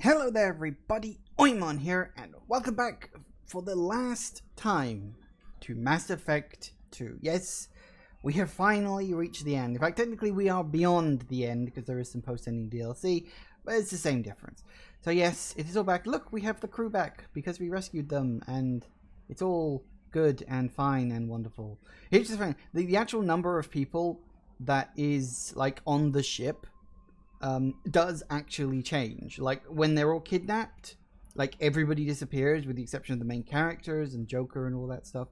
Hello there everybody, Oimon here, and welcome back for the last time to Mass Effect 2. Yes, we have finally reached the end. In fact, technically we are beyond the end because there is some post-ending DLC, but it's the same difference. So yes, it is all back. Look, we have the crew back because we rescued them, and it's all good and fine and wonderful. Here's the thing, the actual number of people that is like on the ship does actually change. Like when they're all kidnapped, like everybody disappears with the exception of the main characters and Joker and all that stuff.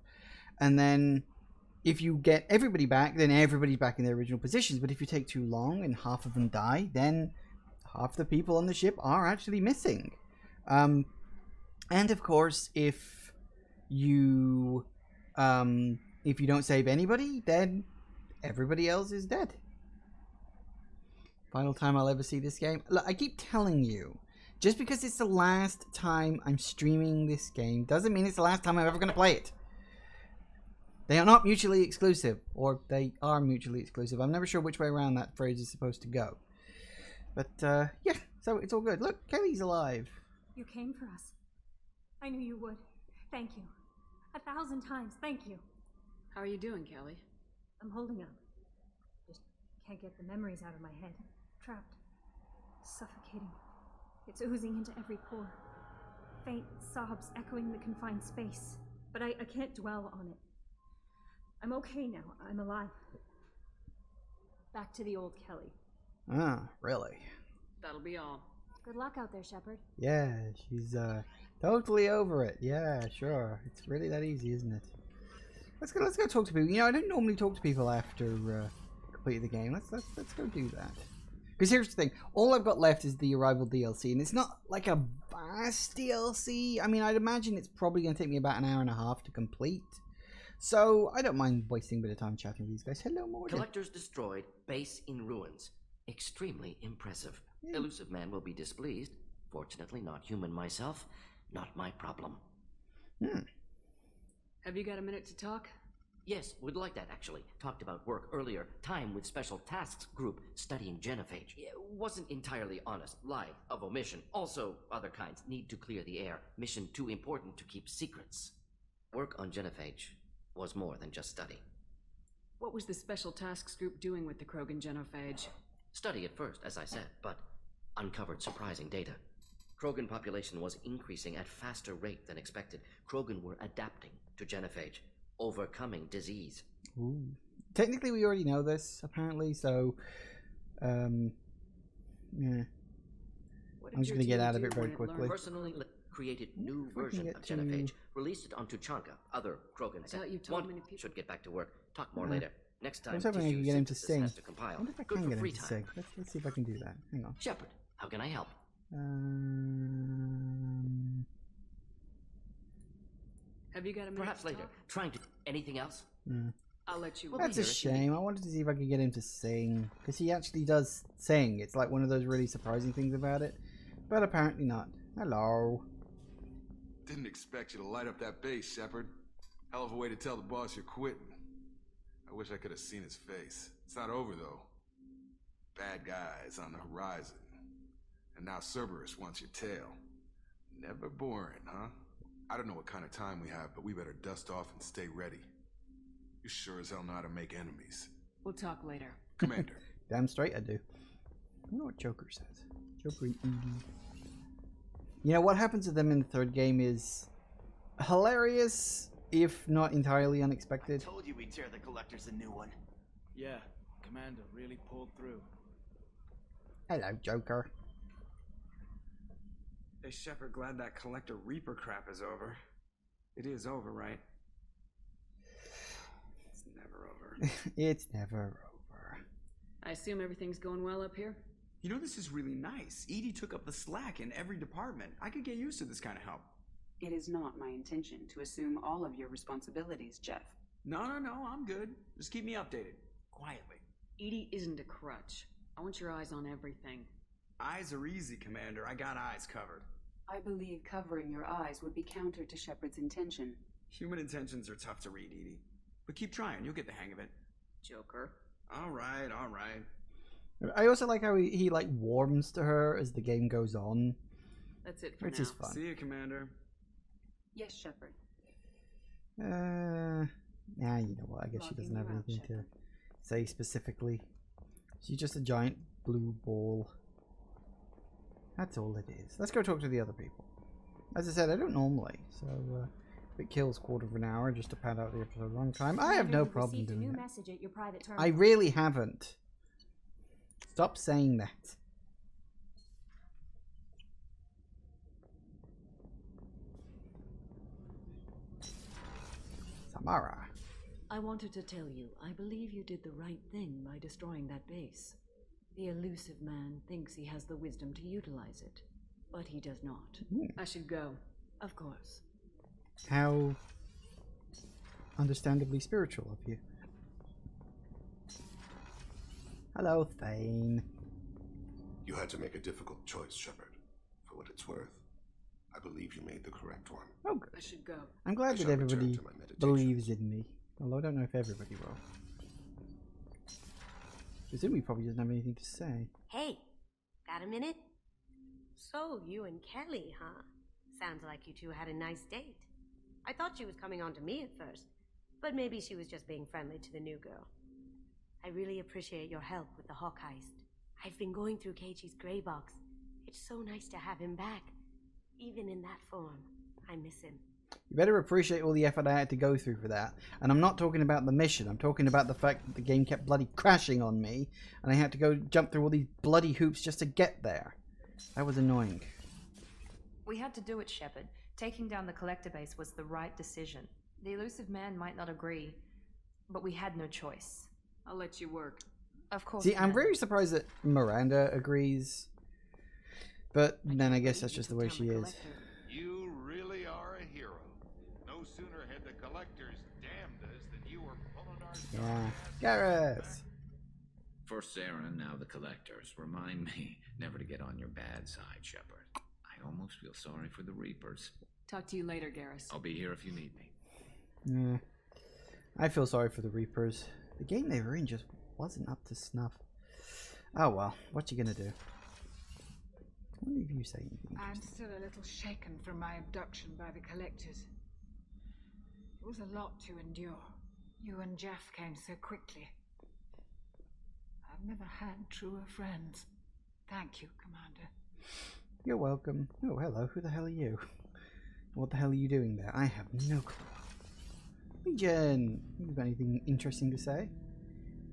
And then if you get everybody back, then everybody's back in their original positions. But if you take too long and half of them die, then half the people on the ship are actually missing. And of course, if you don't save anybody, then everybody else is dead. Final time I'll ever see this game. Look, I keep telling you, just because it's the last time I'm streaming this game doesn't mean it's the last time I'm ever going to play it. They are not mutually exclusive, or they are mutually exclusive. I'm never sure which way around that phrase is supposed to go. But, yeah, so it's all good. Look, Kelly's alive. You came for us. I knew you would. Thank you. 1,000 times, thank you. How are you doing, Kelly? I'm holding up. Just can't get the memories out of my head. Trapped. Suffocating. It's oozing into every pore. Faint sobs echoing the confined space. But I can't dwell on it. I'm okay now. I'm alive. Back to the old Kelly. Ah, really? That'll be all. Good luck out there, Shepard. Yeah, she's totally over it. Yeah, sure. It's really that easy, isn't it? Let's go talk to people. You know, I don't normally talk to people after completing the game. Let's go do that. Because here's the thing, all I've got left is the Arrival DLC, and it's not like a vast DLC. I mean, I'd imagine it's probably going to take me about an hour and a half to complete. So, I don't mind wasting a bit of time chatting with these guys. Hello, Morgan. Collectors destroyed, base in ruins. Extremely impressive. Elusive man will be displeased. Fortunately, not human myself. Not my problem. Have you got a minute to talk? Yes, would like that actually. Talked about work earlier. Time with Special Tasks Group studying genophage. Wasn't entirely honest. Lie of omission. Also, other kinds. Need to clear the air. Mission too important to keep secrets. Work on genophage was more than just study. What was the Special Tasks Group doing with the Krogan genophage? Study at first, as I said, but uncovered surprising data. Krogan population was increasing at faster rate than expected. Krogan were adapting to genophage. Overcoming disease. Ooh. Technically, we already know this, apparently, so, yeah. I'm just going to get out of it very quickly. Personally created new version of genophage, released it on Tuchanka. Other Krogan said, should get back to work. Talk more later. Next time, I was hoping I could get him to sing. Has to compile. I wonder if I Good can for get him free to time. sing. Let's see if I can do that. Hang on. Shepard, how can I help? Have you got a minute Perhaps to later. talk? Trying to... Anything else? I'll let you. That's a shame. I wanted to see if I could get him to sing, because he actually does sing. It's like one of those really surprising things about it, but apparently not. Hello. Didn't expect you to light up that base, Shepard. Hell of a way to tell the boss you're quitting. I wish I could have seen his face. It's not over, though. Bad guys on the horizon. And now Cerberus wants your tail. Never boring, huh? I don't know what kind of time we have, but we better dust off and stay ready. You sure as hell know how to make enemies. We'll talk later. Commander. Damn straight I do. I wonder what Joker says. Joker and Edie. You know, what happens to them in the third game is hilarious, if not entirely unexpected. I told you we'd tear the Collectors a new one. Yeah, Commander really pulled through. Hello, Joker. Is Shepard glad that Collector Reaper crap is over? It is over, right? It's never over. It's never over. I assume everything's going well up here? You know, this is really nice. EDI took up the slack in every department. I could get used to this kind of help. It is not my intention to assume all of your responsibilities, Jeff. No, I'm good. Just keep me updated. Quietly. EDI isn't a crutch. I want your eyes on everything. Eyes are easy, Commander. I got eyes covered. I believe covering your eyes would be counter to Shepard's intention. Human intentions are tough to read, EDI. But keep trying. You'll get the hang of it. Joker. All right. I also like how he like warms to her as the game goes on. That's it for which now. is fun. See you, Commander. Yes, Shepard. Yeah, you know what? I guess she doesn't have anything to say specifically. She's just a giant blue ball. That's all it is. Let's go talk to the other people. As I said, I don't normally, so if it kills quarter of an hour just to pad out the episode runtime, I have no problem doing new it. message at your private terminal. I really haven't. Stop saying that. Samara. I wanted to tell you, I believe you did the right thing by destroying that base. The elusive man thinks he has the wisdom to utilize it, but he does not. I should go. Of course. How understandably spiritual of you. Hello, Thane. You had to make a difficult choice, Shepard. For what it's worth, I believe you made the correct one. Oh, good. I should go. I'm glad I that shall return everybody to my meditations. believes in me. Although I don't know if everybody will. Presumably probably doesn't have anything to say. Hey, got a minute? So, you and Kelly, huh? Sounds like you two had a nice date. I thought she was coming on to me at first, but maybe she was just being friendly to the new girl. I really appreciate your help with the Hawk heist. I've been going through Keiichi's gray box. It's so nice to have him back, even in that form. I miss him. You better appreciate all the effort I had to go through for that. And I'm not talking about the mission. I'm talking about the fact that the game kept bloody crashing on me, and I had to go jump through all these bloody hoops just to get there. That was annoying. We had to do it, Shepard. Taking down the collector base was the right decision. The elusive man might not agree, but we had no choice. I'll let you work. Of course. See, I'm very surprised that Miranda agrees. But then I guess that's just the way she is. You really are a hero. No sooner had the collectors damned us than you were pulling our Yeah. Garrus! First Saren, now the collectors. Remind me never to get on your bad side, Shepard. I almost feel sorry for the Reapers. Talk to you later, Garrus. I'll be here if you need me. Yeah. I feel sorry for the Reapers. The game they were in just wasn't up to snuff. Oh well, what you gonna do? What did you say? I'm still a little shaken from my abduction by the collectors. It was a lot to endure. You and Jeff came so quickly. I've never had truer friends. Thank you, Commander. You're welcome. Oh, hello. Who the hell are you? What the hell are you doing there? I have no clue. Legion! You got anything interesting to say?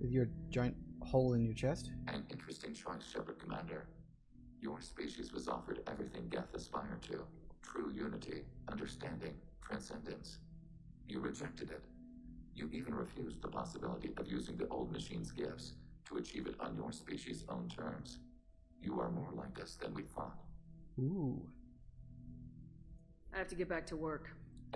With your giant hole in your chest? An interesting choice, Shepard, Commander. Your species was offered everything Geth aspired to. True unity, understanding, transcendence. You rejected it. You even refused the possibility of using the old machine's gifts to achieve it on your species' own terms. You are more like us than we thought. Ooh. I have to get back to work.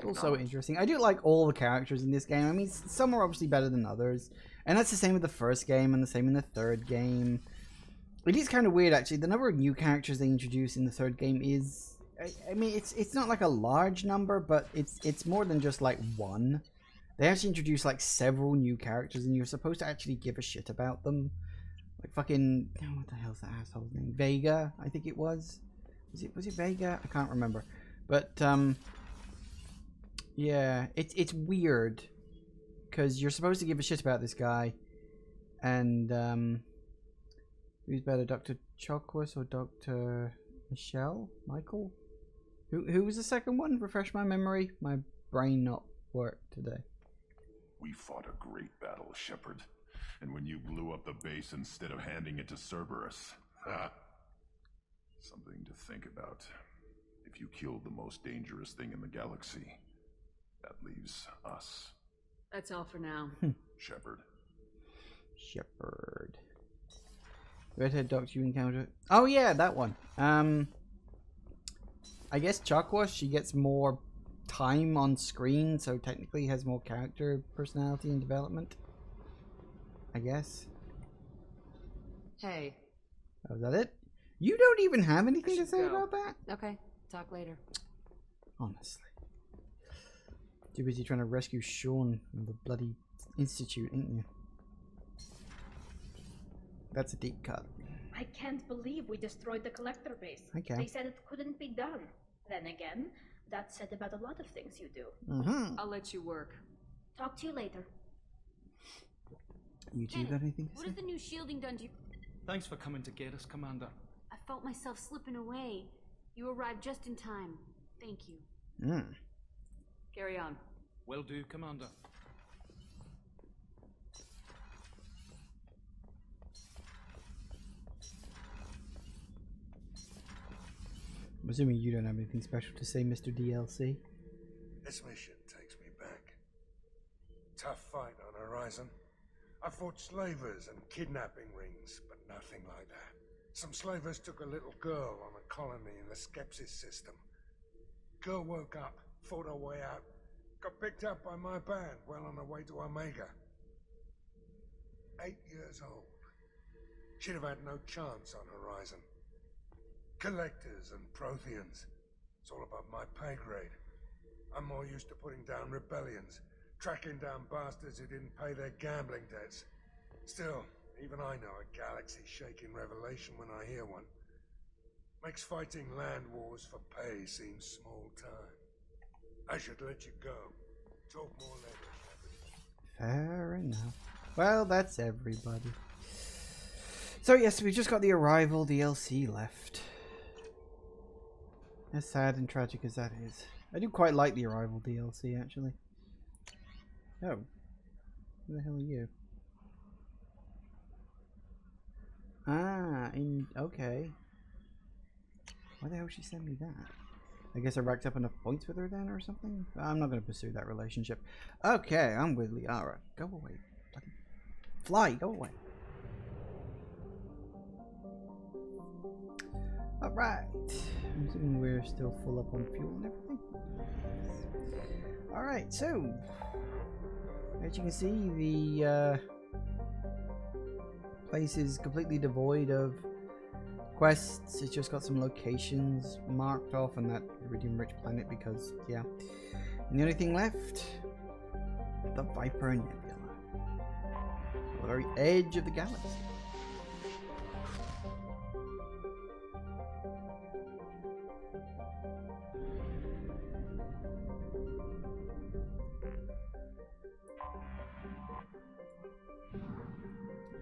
Also interesting. I do like all the characters in this game. I mean, some are obviously better than others. And that's the same with the first game and the same in the third game. It is kind of weird, actually. The number of new characters they introduce in the third game is... I mean, it's not like a large number, but it's more than just like one. They actually introduce like several new characters, and you're supposed to actually give a shit about them. Like fucking... Oh, what the hell's that asshole's name? Vega, I think it was. Was it Vega? I can't remember. But, yeah, it's weird. Because you're supposed to give a shit about this guy. And, who's better, Dr. Chokwas or Dr. Michael? Who was the second one? Refresh my memory. My brain not worked today. We fought a great battle, Shepard. And when you blew up the base instead of handing it to Cerberus. Something to think about. If you killed the most dangerous thing in the galaxy, that leaves us. That's all for now. Shepard. Redhead doctor you encounter. Oh yeah, that one. I guess Chokwas, she gets more time on screen, so technically has more character personality and development. I guess. Hey. Oh, is that it? You don't even have anything to say about that? Okay, talk later. Honestly. Too busy trying to rescue Sean from the bloody institute, ain't you? That's a deep cut. I can't believe we destroyed the collector base. Okay. They said it couldn't be done. Then again, that's said about a lot of things you do. I'll let you work. Talk to you later. You two got anything to What say? has the new shielding done to you? Thanks for coming to get us, Commander. I felt myself slipping away. You arrived just in time. Thank you. Carry on. Will do, Commander. I'm assuming you don't have anything special to say, Mr. DLC. This mission takes me back. Tough fight on Horizon. I fought slavers and kidnapping rings, but nothing like that. Some slavers took a little girl on a colony in the Skepsis system. Girl woke up, fought her way out, got picked up by my band well on her way to Omega. 8 years old. She'd have had no chance on Horizon. Collectors and Protheans. It's all above my pay grade. I'm more used to putting down rebellions, tracking down bastards who didn't pay their gambling debts. Still, even I know a galaxy-shaking revelation when I hear one. Makes fighting land wars for pay seem small time. I should let you go. Talk more later. Fair enough. Well, that's everybody. So yes, we've just got the Arrival DLC left. As sad and tragic as that is. I do quite like the Arrival DLC, actually. Oh. Who the hell are you? Ah, okay. Why the hell would she send me that? I guess I racked up enough points with her then or something? I'm not going to pursue that relationship. Okay, I'm with Liara. Go away. Bloody fly, go away. Alright. I'm assuming we're still full up on fuel and everything. Alright, so as you can see, the place is completely devoid of quests. It's just got some locations marked off on that iridium rich planet because, yeah. And the only thing left, the Viper Nebula. The very edge of the galaxy.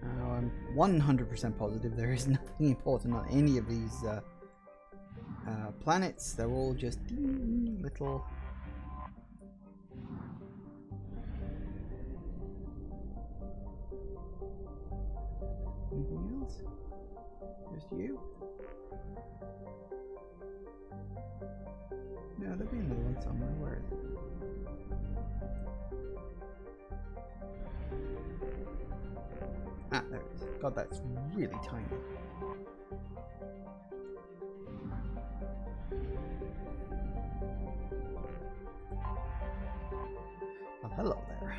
Now, I'm 100% positive there is nothing important on any of these planets. They're all just little... Anything else? Just you? No, there'll be another one somewhere. Where is it? Ah, there it is. God, that's really tiny. Well, hello there.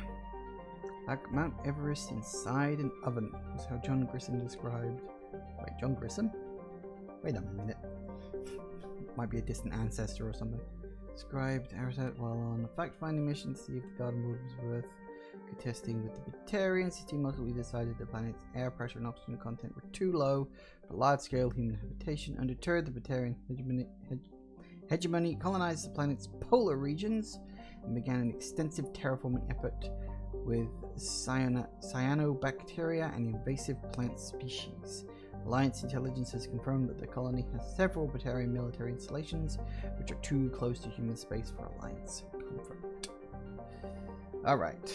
Like Mount Everest inside an oven, is how John Grissom described. Wait, John Grissom? Wait a minute. Might be a distant ancestor or something. Described Arizat while on a fact-finding mission to see if the Garden Wood was worth contesting with the Batarians. His team ultimately decided the planet's air pressure and oxygen content were too low for large-scale human habitation. Undeterred, the Batarian hegemony colonized the planet's polar regions and began an extensive terraforming effort with cyanobacteria and invasive plant species. Alliance intelligence has confirmed that the colony has several Batarian military installations which are too close to human space for Alliance comfort. Alright,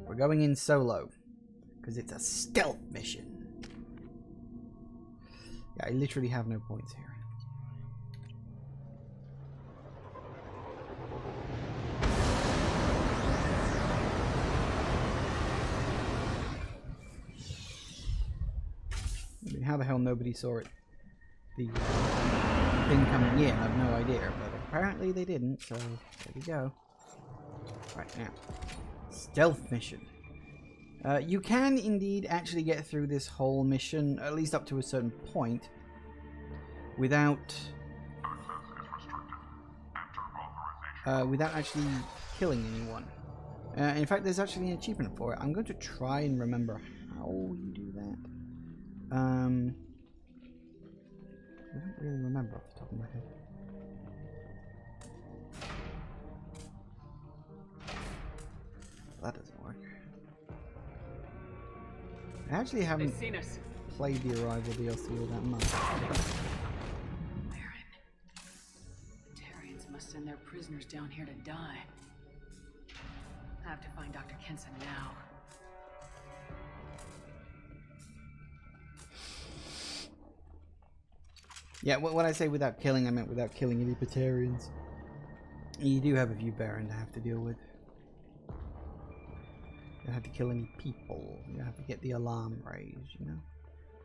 we're going in solo because it's a stealth mission. Yeah, I literally have no points here. I mean, how the hell nobody saw it? The thing coming in, I've no idea, but apparently they didn't, so there we go. Right now, stealth mission. You can indeed actually get through this whole mission, at least up to a certain point, without actually killing anyone. In fact, there's actually an achievement for it. I'm going to try and remember how you do that. I don't really remember off the top of my head. That doesn't work. I actually haven't They've seen us. played the Arrival DLC all that much. The Terrians must send their prisoners down here to die. I have to find Dr. Kenson now. Yeah, when I say without killing, I meant without killing any Batarians. You do have a few Baron to have to deal with. You don't have to kill any people. You don't have to get the alarm raised, you know?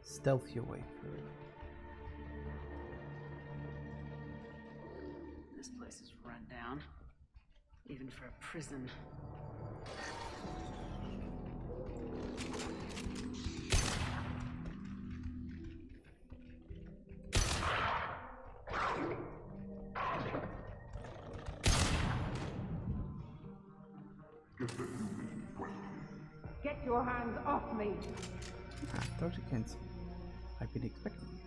Stealth your way through. This place is run down. Even for a prison. Get your hands off me! Ah, Dr. Kenson. I've been expecting you.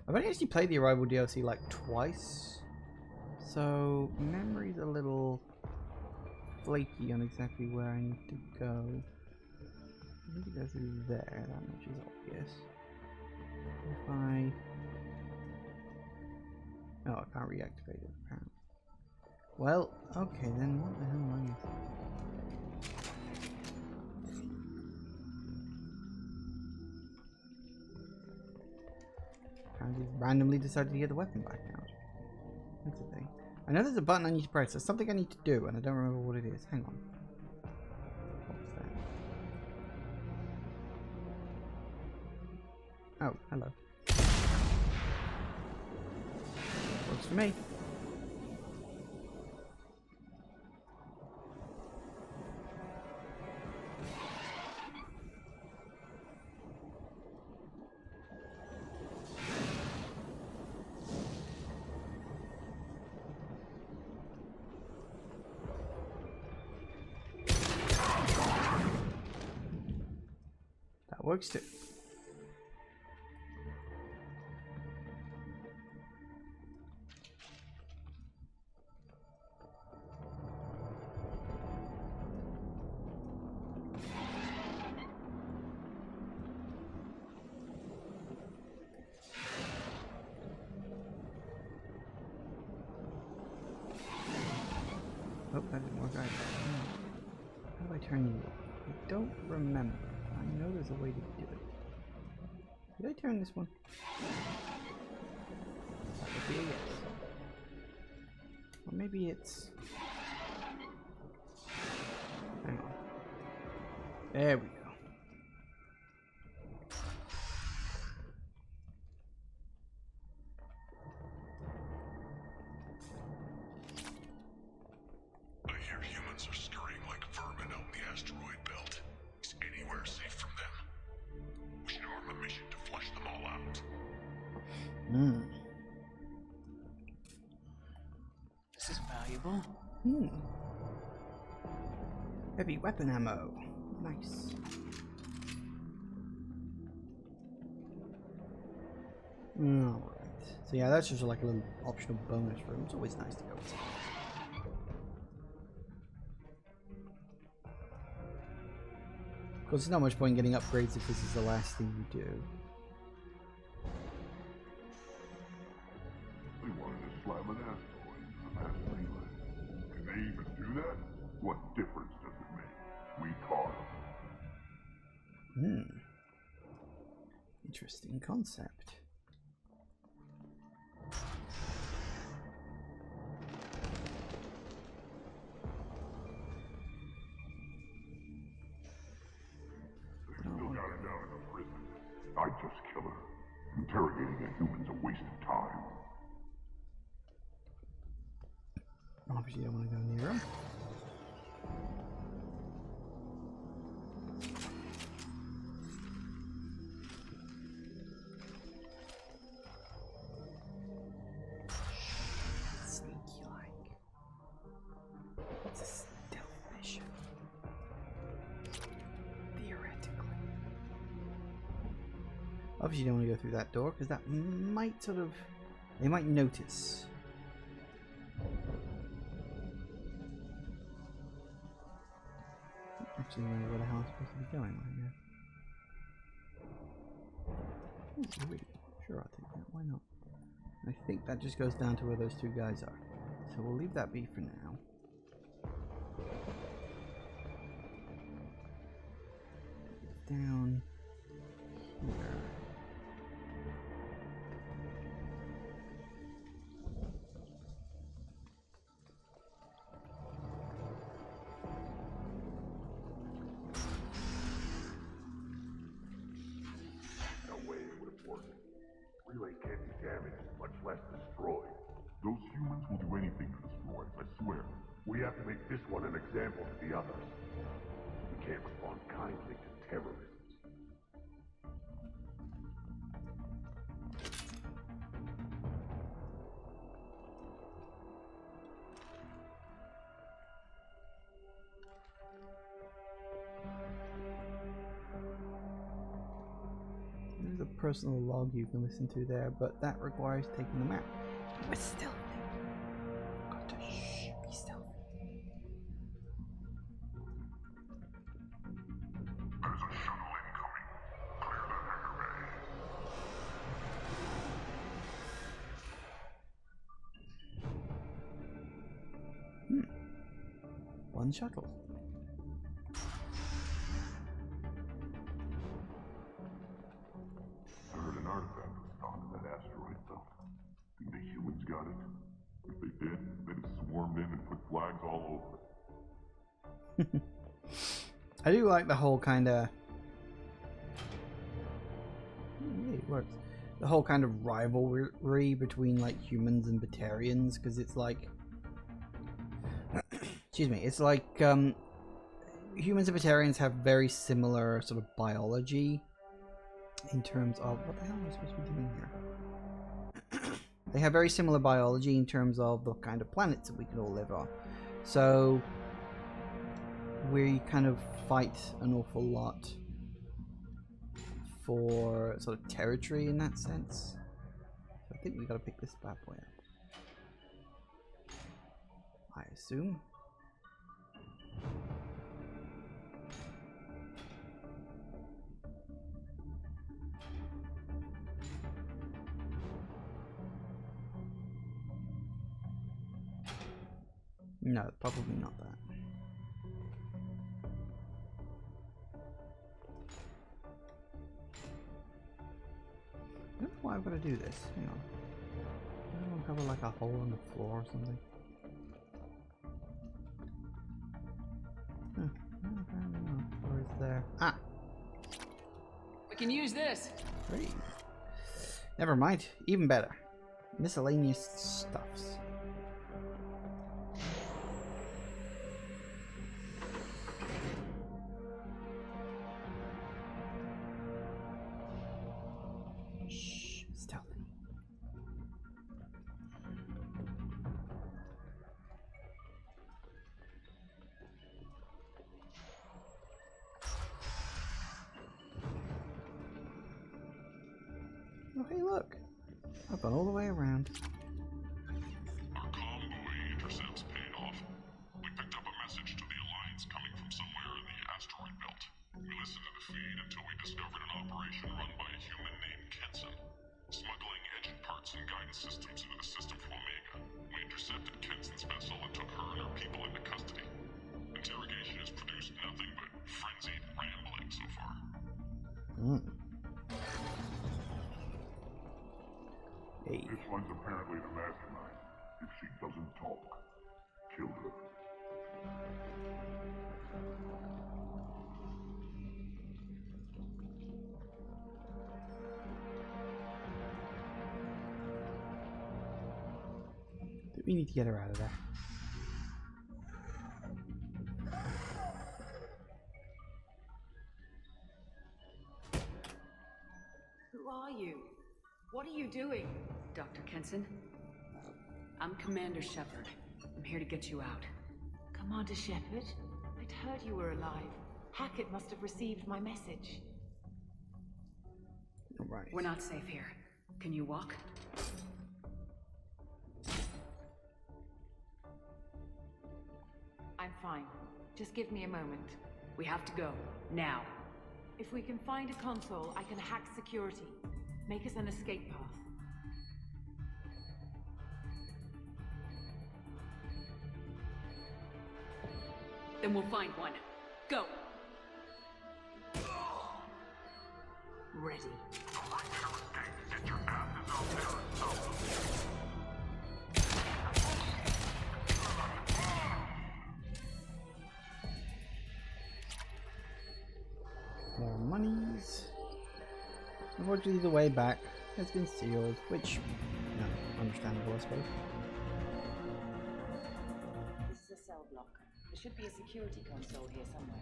I've only actually played the Arrival DLC like twice, so memory's a little flaky on exactly where I need to go. I need to go through there, that much is obvious. If I... Oh, I can't reactivate it apparently. Well, okay then, what the hell am I missing? I just randomly decided to get the weapon back out. That's the thing. I know there's a button I need to press. There's something I need to do, and I don't remember what it is. Hang on. What's that? Oh, hello. Works for me. Works too. Oh, that didn't work either. How do I turn you off? I don't remember. I know there's a way to do it. Did I turn this one? That would be a yes. Or maybe it's... Hang on. There we go. I hear humans are scurrying like vermin out in the asteroid belt. Is anywhere safe from them? We should arm a mission to flush them all out. This is valuable. Heavy weapon ammo. Nice. Alright. So yeah, that's just like a little optional bonus room. It's always nice to go inside. Of course, there's not much point getting upgrades if this is the last thing you do. They wanted to slam an asteroid into the mass relay. Can they even do that? What difference does it make? We caught them. Interesting concept. Still got her down in the prison. I'd just kill her. Interrogating a human's a waste of time. Obviously, you don't want to go near him. Obviously, you don't want to go through that door because that might sort of. They might notice. Actually, know where the hell I'm supposed to be going right now. Sure, I'll take that. Why not? I think that just goes down to where those two guys are. So we'll leave that be for now. Down here. No way it would have worked. Relay can't be damaged, much less destroyed. Those humans will do anything to destroy it, I swear. We have to make this one an example to the others. We can't respond kindly to terrorists. There's a personal log you can listen to there, but that requires taking the map. But still, got to shh, be stealthy. There's a shuttle incoming. Clear the hangar bay. One shuttle. I heard an artifact was found in that asteroid belt. Think the humans got it? If they did, they'd have swarmed in and put flags all over it. I do like the whole kind of. Yeah, it works. The whole kind of rivalry between like humans and Batarians, because it's like. Excuse me. It's like humans and Batarians have very similar sort of biology. In terms of what the hell am I supposed to be doing here? They have very similar biology in terms of the kind of planets that we can all live on. So we kind of fight an awful lot for sort of territory in that sense. So I think we gotta pick this bad boy up. I assume. No, probably not that. I don't know why I've got to do this. Hang on. I don't want to cover like a hole in the floor or something. No, apparently not. Or is there? Ah! We can use this. Great. Never mind. Even better. Miscellaneous stuffs. Oh, hey, look. I've gone all the way around. Our convoy intercepts paid off. We picked up a message to the Alliance coming from somewhere in the asteroid belt. We listened to the feed until we discovered an operation run by a human named Kenson, smuggling engine parts and guidance systems into the system from Omega. We intercepted Kenson's vessel and took her and her people into custody. Interrogation has produced nothing but frenzied rambling so far. Hey. This one's apparently the mastermind. If she doesn't talk, kill her. We need to get her out of there. Who are you? What are you doing? Dr. Kenson? I'm Commander Shepard. I'm here to get you out. Commander Shepard? I'd heard you were alive. Hackett must have received my message. Alright. We're not safe here. Can you walk? I'm fine. Just give me a moment. We have to go. Now. If we can find a console, I can hack security. Make us an escape path. Then we'll find one. Go! Ready. More monies. Unfortunately, the way back has been sealed, which, understandable, I suppose. This is a cell block. There should be a security console here somewhere.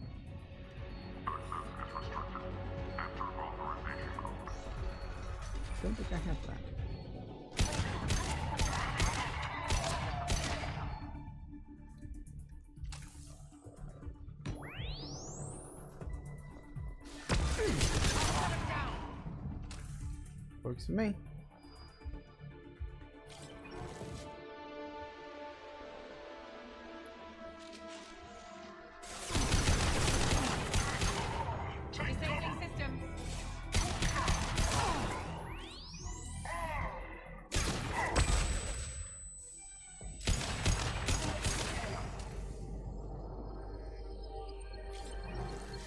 Don't think I have that. Works for me. Disabling systems.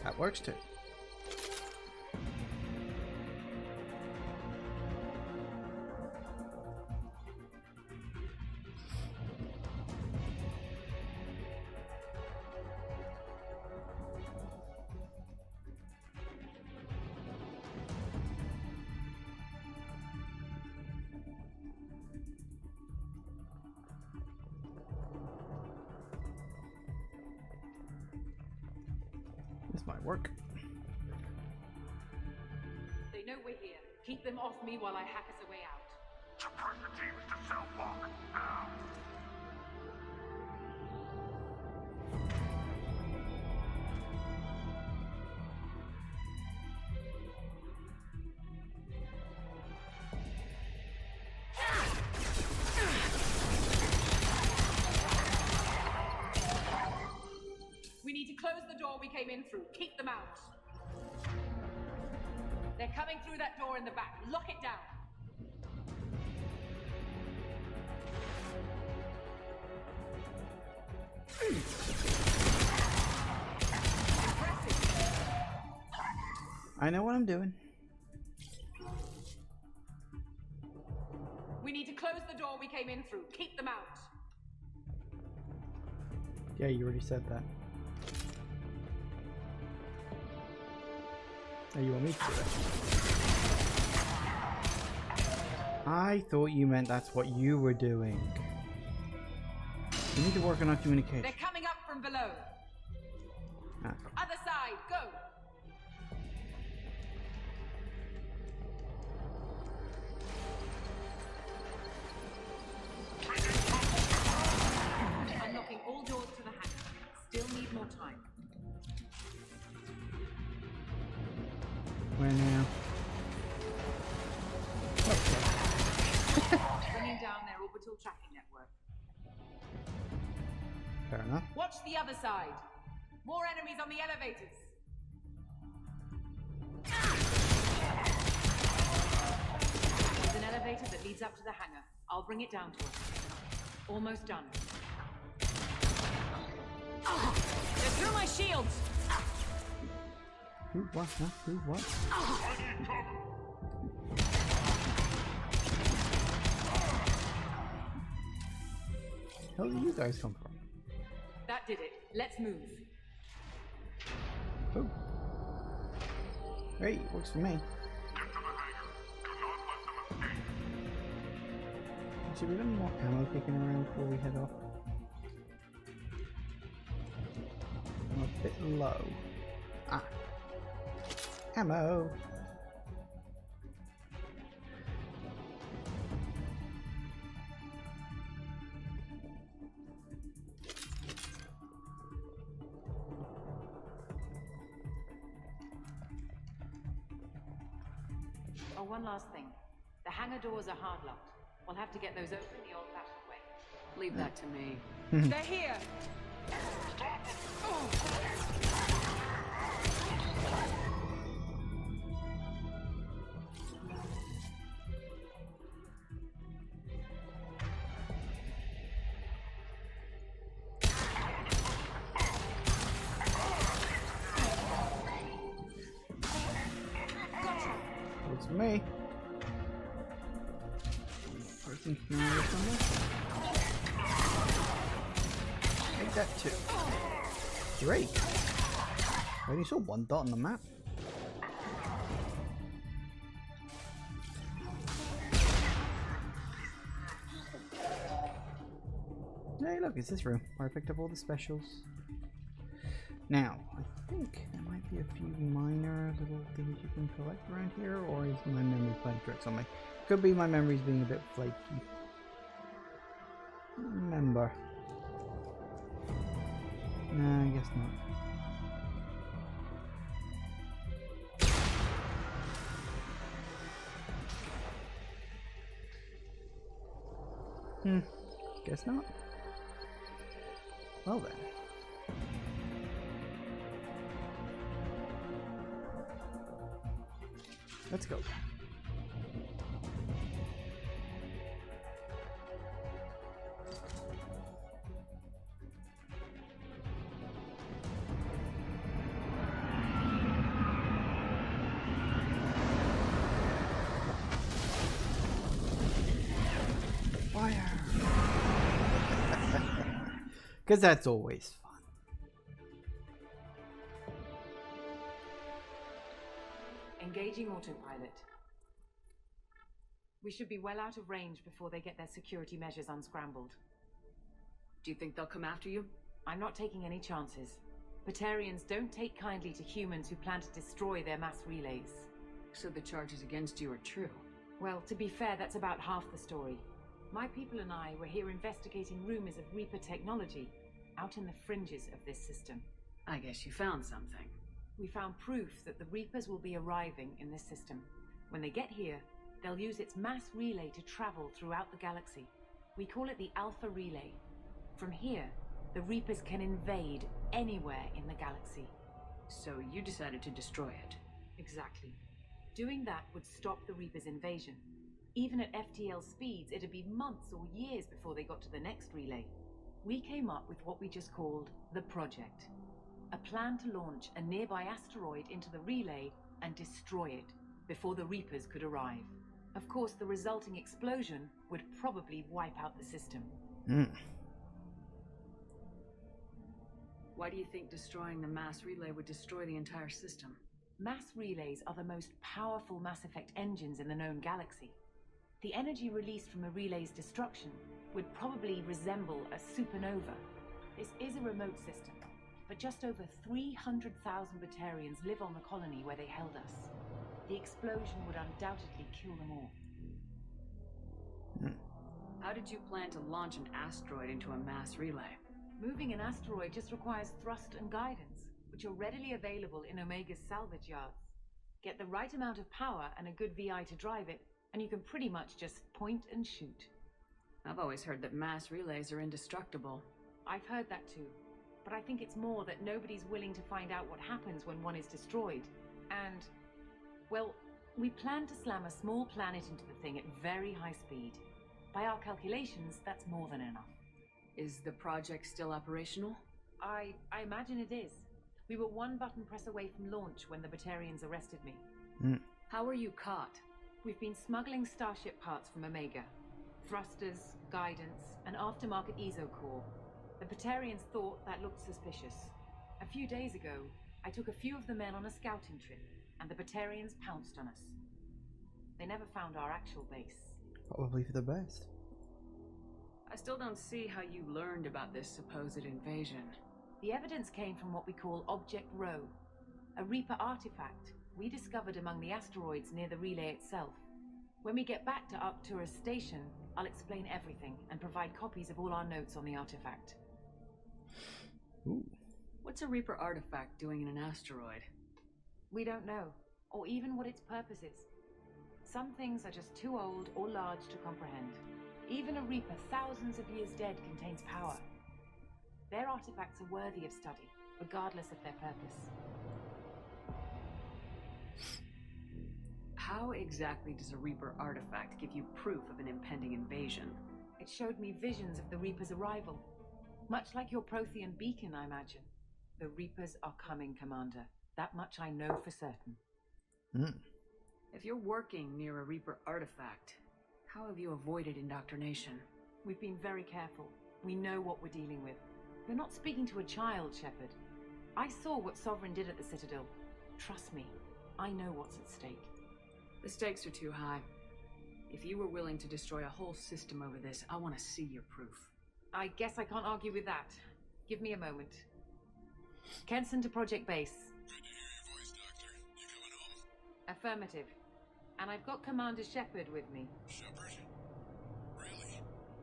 That works too. This might work. They know we're here. Keep them off me while I hack us a way out. Suppress the teams to cell block, now. We need to close the door we came in through. Keep them out. They're coming through that door in the back. Lock it down. I know what I'm doing. We need to close the door we came in through. Keep them out. Yeah, you already said that. Oh, you want me to do it? I thought you meant that's what you were doing. We need to work on our communication. They're coming up from below. Ah. Other side, go. Unlocking all doors to the hangar. Still need more time. Where now? Bringing down their orbital tracking network. Fair enough. Watch the other side. More enemies on the elevators. There's an elevator that leads up to the hangar. I'll bring it down to us. Almost done. They're through my shields. Who what? Huh? Who what? Where did you guys come from? That did it. Let's move. Oh. Great, works for me. Actually, we got any more ammo kicking around before we head off? I'm a bit low. Ah. Ammo! Oh, one last thing. The hangar doors are hard locked. We'll have to get those open the old-fashioned way. Leave that to me. They're here! Looks to me. Person familiar somewhere. Take that too. Great. I only saw one dot on the map. Hey, look, it's this room where I picked up all the specials. Now, I think there might be a few minor little things you can collect around here, or is my memory playing tricks on me? Could be my memory's being a bit flaky. Remember. Nah, I guess not. Guess not. Well then. Let's go. Fire! Because that's always fun. Engaging autopilot. We should be well out of range before they get their security measures unscrambled. Do you think they'll come after you? I'm not taking any chances. Batarians don't take kindly to humans who plan to destroy their mass relays. So the charges against you are true? Well, to be fair, that's about half the story. My people and I were here investigating rumors of Reaper technology out in the fringes of this system. I guess you found something. We found proof that the Reapers will be arriving in this system. When they get here, they'll use its mass relay to travel throughout the galaxy. We call it the Alpha Relay. From here, the Reapers can invade anywhere in the galaxy. So you decided to destroy it? Exactly. Doing that would stop the Reapers' invasion. Even at FTL speeds, it'd be months or years before they got to the next relay. We came up with what we just called the Project. A plan to launch a nearby asteroid into the relay and destroy it before the Reapers could arrive. Of course, the resulting explosion would probably wipe out the system. Why do you think destroying the mass relay would destroy the entire system? Mass relays are the most powerful Mass Effect engines in the known galaxy. The energy released from a relay's destruction would probably resemble a supernova. This is a remote system, but just over 300,000 Batarians live on the colony where they held us. The explosion would undoubtedly kill them all. How did you plan to launch an asteroid into a mass relay? Moving an asteroid just requires thrust and guidance, which are readily available in Omega's salvage yards. Get the right amount of power and a good VI to drive it, and you can pretty much just point and shoot. I've always heard that mass relays are indestructible. I've heard that too, but I think it's more that nobody's willing to find out what happens when one is destroyed. And, well, we plan to slam a small planet into the thing at very high speed. By our calculations, that's more than enough. Is the project still operational? I imagine it is. We were one button press away from launch when the Batarians arrested me. How were you caught? We've been smuggling Starship parts from Omega. Thrusters, guidance, and aftermarket ESO core. The Batarians thought that looked suspicious. A few days ago, I took a few of the men on a scouting trip, and the Batarians pounced on us. They never found our actual base. Probably for the best. I still don't see how you learned about this supposed invasion. The evidence came from what we call Object Rho, a Reaper artifact we discovered among the asteroids near the relay itself. When we get back to Arcturus Station, I'll explain everything and provide copies of all our notes on the artifact. Ooh. What's a Reaper artifact doing in an asteroid? We don't know, or even what its purpose is. Some things are just too old or large to comprehend. Even a Reaper thousands of years dead contains power. Their artifacts are worthy of study, regardless of their purpose. How exactly does a Reaper artifact give you proof of an impending invasion? It showed me visions of the Reaper's arrival. Much like your Prothean beacon, I imagine. The Reapers are coming, Commander. That much I know for certain. If you're working near a Reaper artifact, how have you avoided indoctrination? We've been very careful. We know what we're dealing with. You're not speaking to a child, Shepard. I saw what Sovereign did at the Citadel. Trust me, I know what's at stake. The stakes are too high. If you were willing to destroy a whole system over this, I want to see your proof. I guess I can't argue with that. Give me a moment. Kenson to Project Base. Good to hear your voice, Doctor. You coming home? Affirmative. And I've got Commander Shepard with me. Shepard? Really?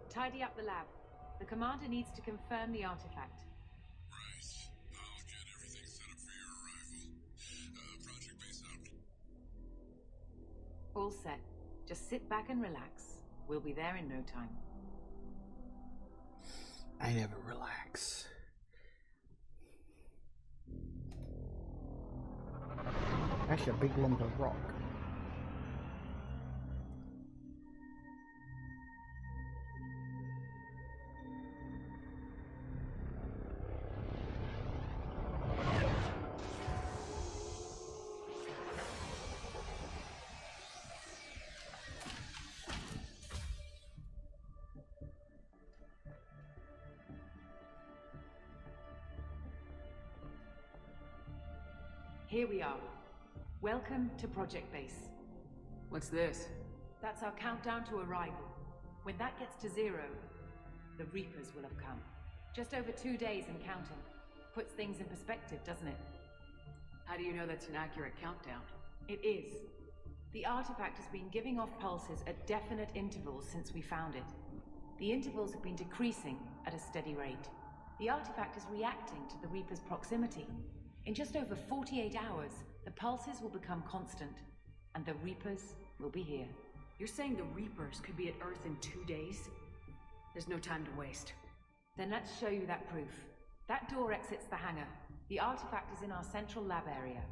Tidy up the lab. The Commander needs to confirm the artifact. Right. I'll get everything set up for your arrival. Project Base out. All set. Just sit back and relax. We'll be there in no time. I never relax. That's a big lump of rock. Here we are. Welcome to Project Base. What's this? That's our countdown to arrival. When that gets to 0, the Reapers will have come. Just over 2 days and counting. Puts things in perspective, doesn't it? How do you know that's an accurate countdown? It is. The artifact has been giving off pulses at definite intervals since we found it. The intervals have been decreasing at a steady rate. The artifact is reacting to the Reaper's proximity. In just over 48 hours, the pulses will become constant, and the Reapers will be here. You're saying the Reapers could be at Earth in 2 days? There's no time to waste. Then let's show you that proof. That door exits the hangar. The artifact is in our central lab area.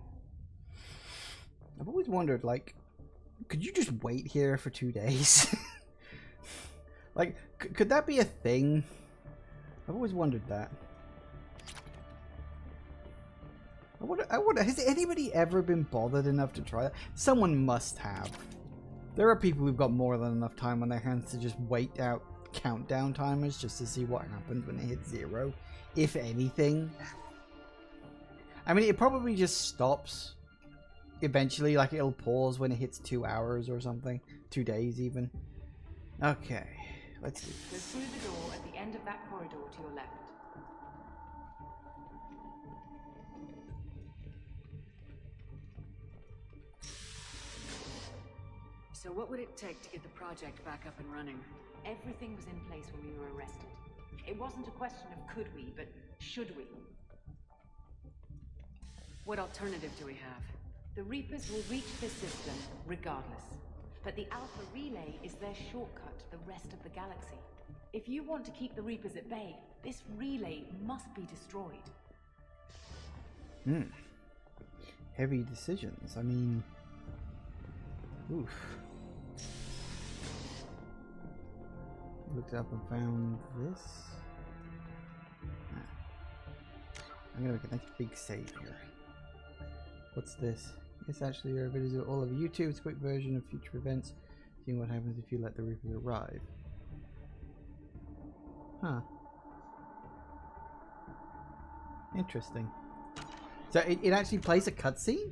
I've always wondered, like, could you just wait here for 2 days? Like, could that be a thing? I've always wondered that. I wonder, has anybody ever been bothered enough to try that? Someone must have. There are people who've got more than enough time on their hands to just wait out countdown timers just to see what happens when it hits 0, if anything. I mean, it probably just stops eventually, like it'll pause when it hits 2 hours or something. 2 days even. Okay, let's do Go this. through the door at the end of that corridor to your left. So what would it take to get the project back up and running? Everything was in place when we were arrested. It wasn't a question of could we, but should we. What alternative do we have? The Reapers will reach the system regardless. But the Alpha Relay is their shortcut to the rest of the galaxy. If you want to keep the Reapers at bay, this relay must be destroyed. Heavy decisions. I mean... Oof. Looked up and found this. I'm gonna make a nice big save here. What's this? It's actually there are videos of all over YouTube. It's a quick version of future events, seeing what happens if you let the Reapers arrive. Huh. Interesting. So it actually plays a cutscene?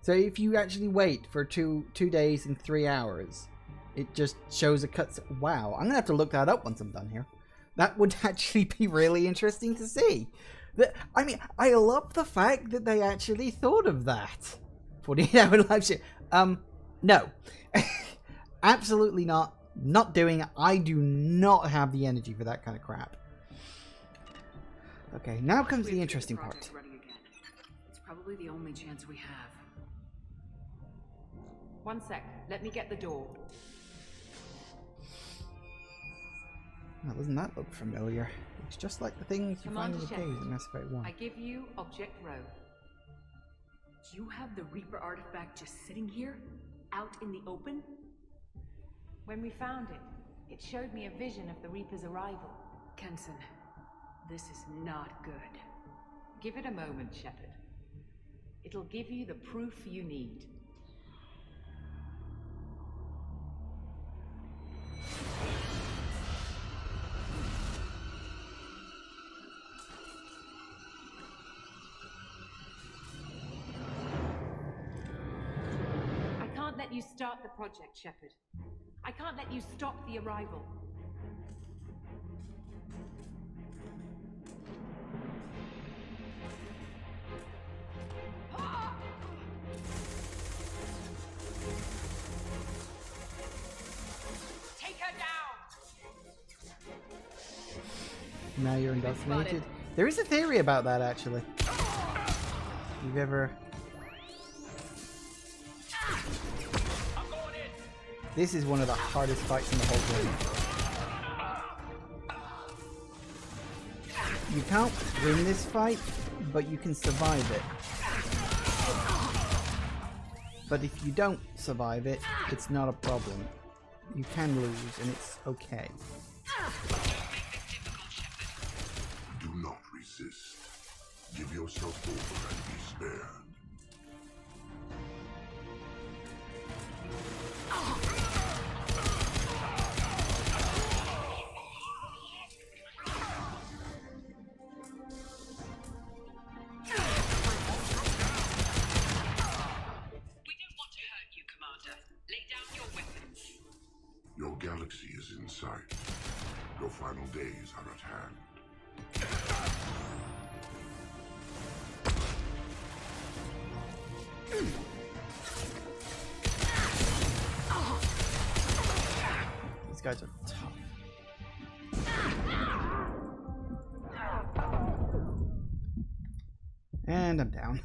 So if you actually wait for two days and 3 hours, it just shows a cut. Wow, I'm gonna have to look that up once I'm done here. That would actually be really interesting to see. I mean, I love the fact that they actually thought of that. 48-hour live stream. No. Absolutely not. Not doing it. I do not have the energy for that kind of crap. Okay, now comes the interesting part. Running again. It's probably the only chance we have. 1 sec. Let me get the door. Now, doesn't that look familiar? It's just like the things you find in the caves in Mass Effect 1. I give you Object Row. You have the Reaper artifact just sitting here? Out in the open? When we found it, it showed me a vision of the Reaper's arrival. Kenson, this is not good. Give it a moment, Shepard. It'll give you the proof you need. I can't let you start the project, Shepard. I can't let you stop the arrival. Take her down! Now you're indoctrinated. There is a theory about that, actually. You've ever... This is one of the hardest fights in the whole game. You can't win this fight, but you can survive it. But if you don't survive it, it's not a problem. You can lose, and it's okay. Do not resist. Give yourself over and be spared. Your galaxy is in sight. Your final days are at hand. These guys are tough. And I'm down.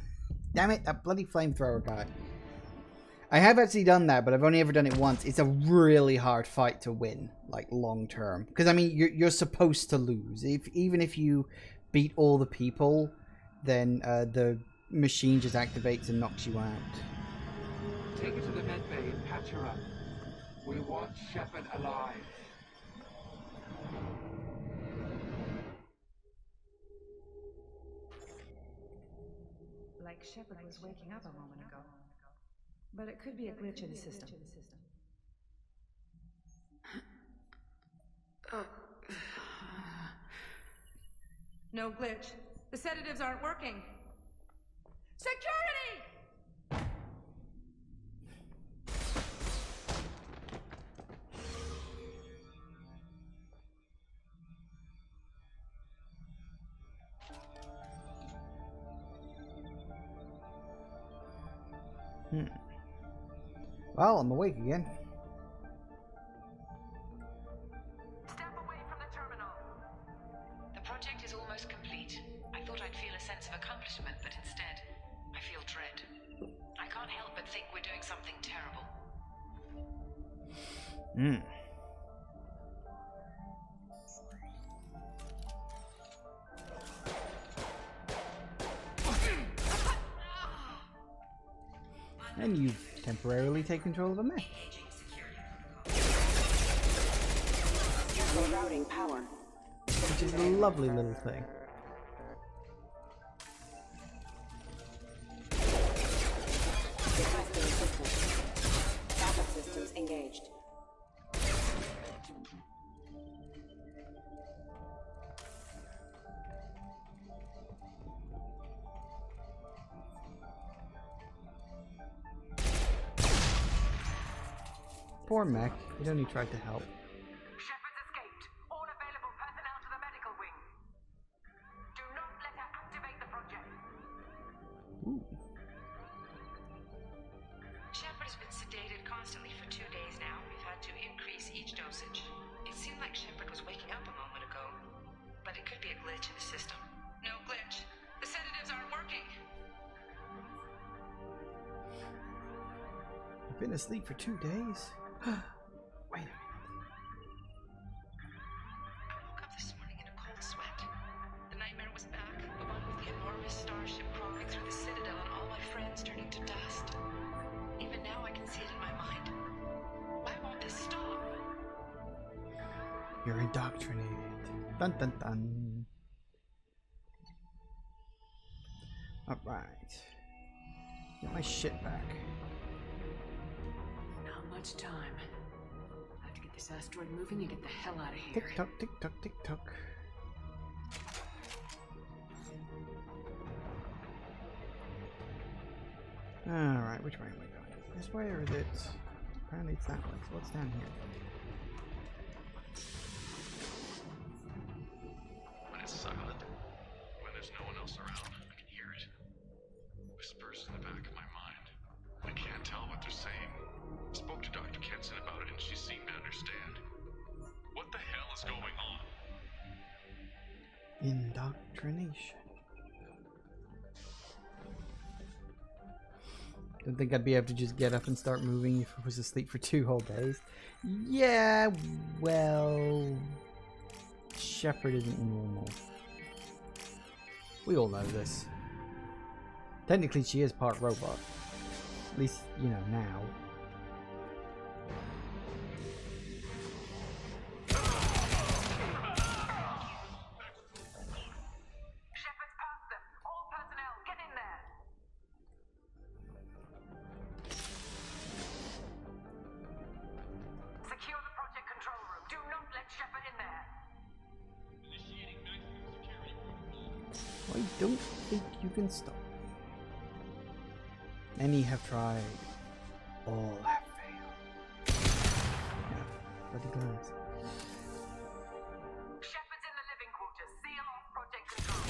Damn it, that bloody flamethrower guy. I have actually done that, but I've only ever done it once. It's a really hard fight to win, like long term. Because I mean, you're supposed to lose. Even if you beat all the people, then the machine just activates and knocks you out. Take her to the med bay and patch her up. We want Shepard alive. Like Shepard was waking up a moment ago. But it could be a glitch in the system. No glitch. The sedatives aren't working. Security! Well, I'm awake again. Step away from the terminal. The project is almost complete. I thought I'd feel a sense of accomplishment, but instead, I feel dread. I can't help but think we're doing something terrible. And you temporarily take control of a mech. Routing power. Which is a lovely little thing. Requesting assistance. Backup systems engaged. Poor mech. It only tried to help. Shepard's escaped. All available personnel to the medical wing. Do not let her activate the project. Shepard has been sedated constantly for 2 days now. We've had to increase each dosage. It seemed like Shepard was waking up a moment ago, but it could be a glitch in the system. No glitch. The sedatives aren't working. been asleep for 2 days. Wait a minute. I woke up this morning in a cold sweat. The nightmare was back, the one with the enormous starship crawling through the Citadel and all my friends turning to dust. Even now I can see it in my mind. Why won't this stop? You're indoctrinated. Dun dun dun. Alright. Get my shit back. Not much time. I have to get this asteroid moving and get the hell out of here. Tick tock, tick tock, tick tock. Alright, which way am I going? This way or is it? Apparently it's that way. So what's down here? When it's silent, when there's no one else around, I can hear it. Whispers in the back of my mind. I can't tell what they're saying. I spoke to Dr. Kenson about it and she seemed to understand. What the hell is going on? Indoctrination. Don't think I'd be able to just get up and start moving if I was asleep for 2 whole days. Yeah, well... Shepard isn't normal. We all know this. Technically she is part robot. At least, you know, now. Shepard's past them. All personnel, get in there. Secure the project control room. Do not let Shepard in there. I don't think you can stop. Many have tried. All have failed. Yeah, bloody glass. Shepard's in the living quarters. Seal off project control.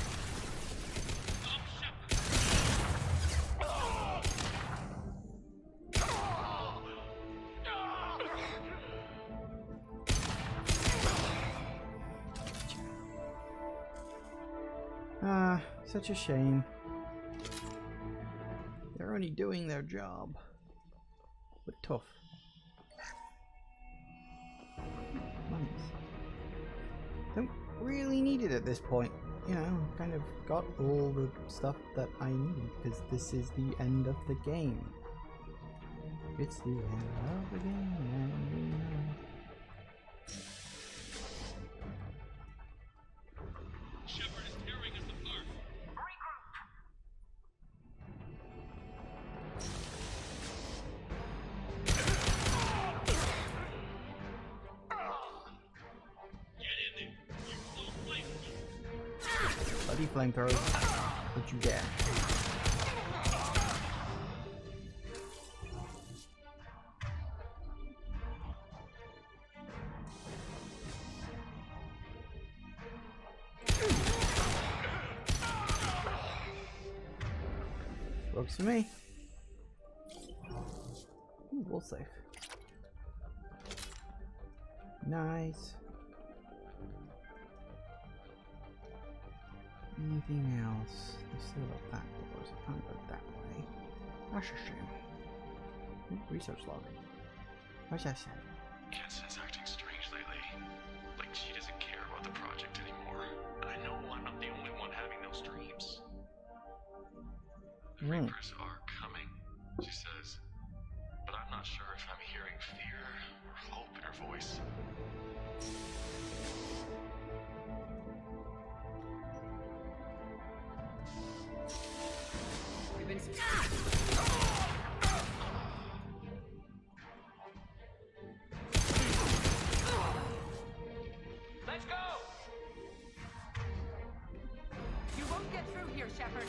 Such a shame. They're only doing their job. But tough. Monies. Don't really need it at this point. You know, kind of got all the stuff that I need because this is the end of the game. It's the end of the game, and we know. Shepard is tearing us apart. Bloody flamethrower. What you get? Works for me. Ooh, wall safe. Nice. Anything else? There's still got that door, so I can't go that way. That's a shame. Ooh, research log. What's that say? Kenson's acting strange lately. Like she doesn't care about the project anymore. I know I'm not the only one having those dreams. The Reapers are coming, she says. But I'm not sure if I'm hearing fear or hope in her voice. We've been... Let's go! You won't get through here, Shepard.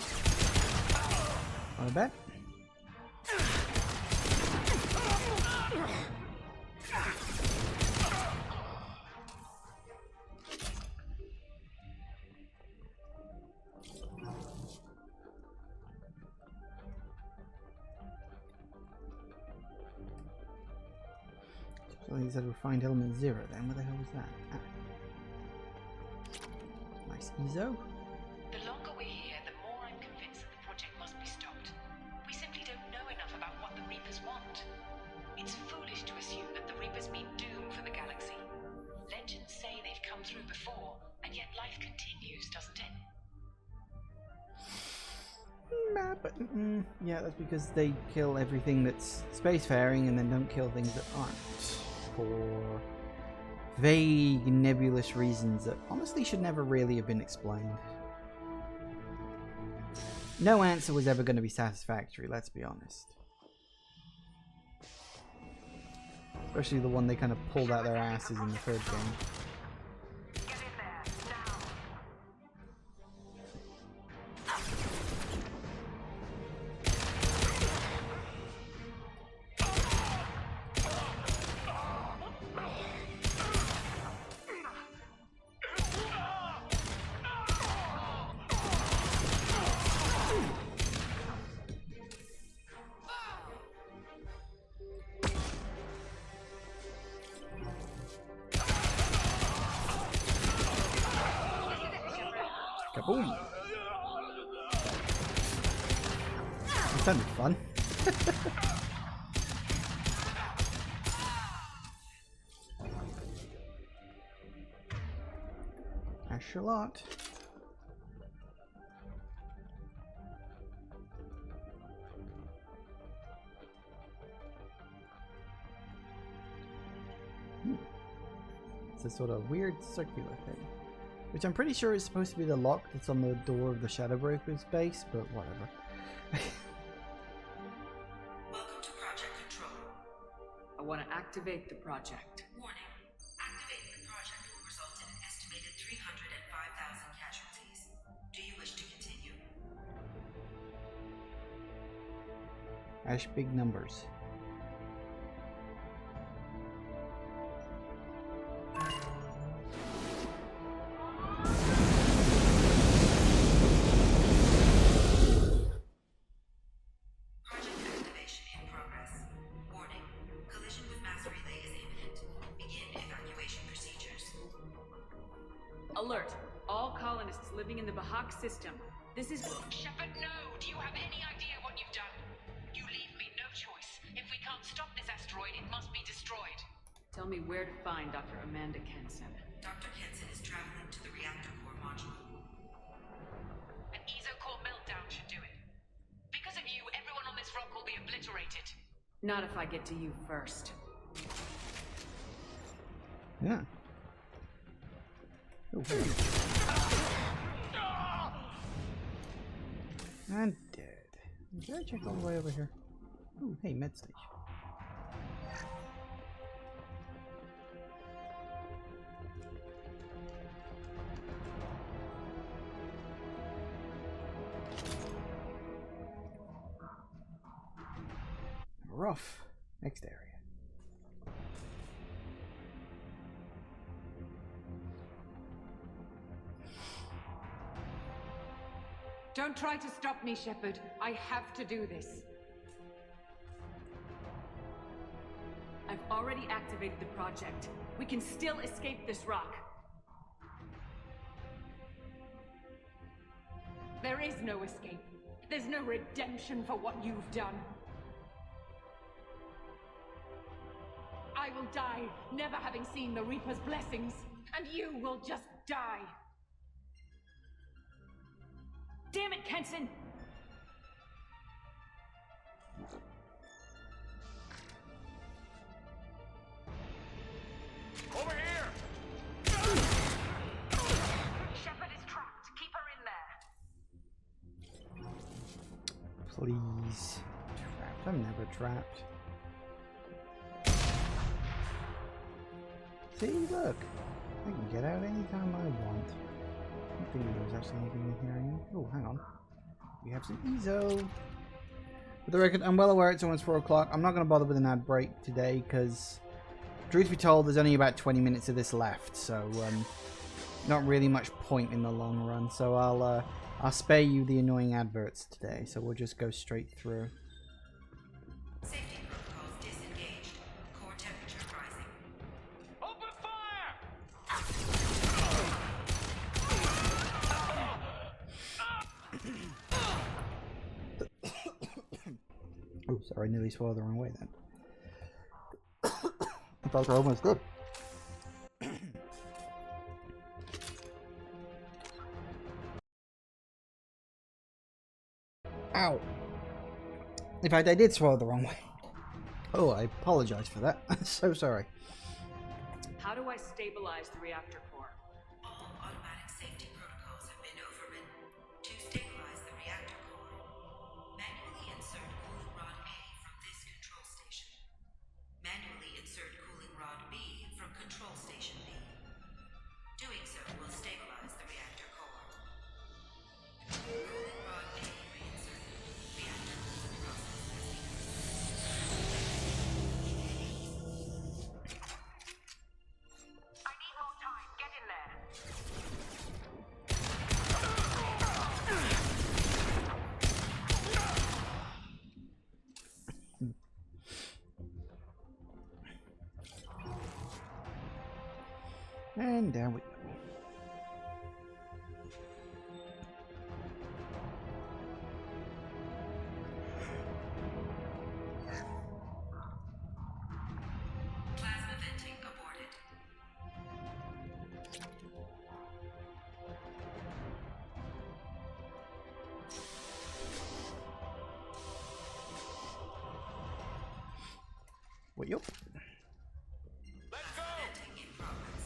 On a bet? So he said we'll find element 0 then. What the hell was that? Ah. Nice EZO. The longer we're here, the more I'm convinced that the project must be stopped. We simply don't know enough about what the Reapers want. gone through before, and yet life continues, doesn't it? Nah, but yeah, that's because they kill everything that's spacefaring and then don't kill things that aren't, for vague, nebulous reasons that honestly should never really have been explained. No answer was ever going to be satisfactory, let's be honest. Especially the one they kind of pulled out their asses in the third game. Kaboom! That sounded fun. Charlotte. It's a sort of weird circular thing, which I'm pretty sure is supposed to be the lock that's on the door of the Shadowbroker's base, but whatever. Welcome to Project Control. I want to activate the project. Warning. Activating the project will result in an estimated 305,000 casualties. Do you wish to continue? Ash, big numbers. Alert! All colonists living in the Bahak system. This is... Shepard, no! Do you have any idea what you've done? You leave me no choice. If we can't stop this asteroid, it must be destroyed. Tell me where to find Dr. Amanda Kenson. Dr. Kenson is traveling to the reactor core module. An EZO-core meltdown should do it. Because of you, everyone on this rock will be obliterated. Not if I get to you first. Yeah. Oh, and dead. Did I check all the way over here? Ooh, hey, med station. Rough. Next area. Don't try to stop me, Shepard. I have to do this. I've already activated the project. We can still escape this rock. There is no escape. There's no redemption for what you've done. I will die, never having seen the Reaper's blessings, and you will just die. Damn it, Kenson! Over here! Shepard is trapped. Keep her in there. Please. Trapped. I'm never trapped. See, look. I can get out anytime I want. I don't think there's actually anything in here anymore. Oh, hang on. We have some EZO. For the record, I'm well aware it's almost 4 o'clock. I'm not going to bother with an ad break today because, truth be told, there's only about 20 minutes of this left. So, not really much point in the long run. So I'll spare you the annoying adverts today. So we'll just go straight through. Safety protocols disengaged. Core temperature rising. Open fire! Oh, sorry, I nearly swallowed the wrong way then. I thought they were almost good. In fact, I did swallow the wrong way. Oh, I apologize for that. So sorry. How do I stabilize the reactor core? All automatic safety protocols have been overridden. To stabilize the reactor core, manually insert cooling rod A from this control station. Manually insert cooling rod B from control station B. Doing so will stabilize the reactor core. Cooling rod A reinserted. Reactor cooling process has begun. I need more time. Get in there. And down we go. Plasma venting aborted. Wait, yup. Plasma venting in progress.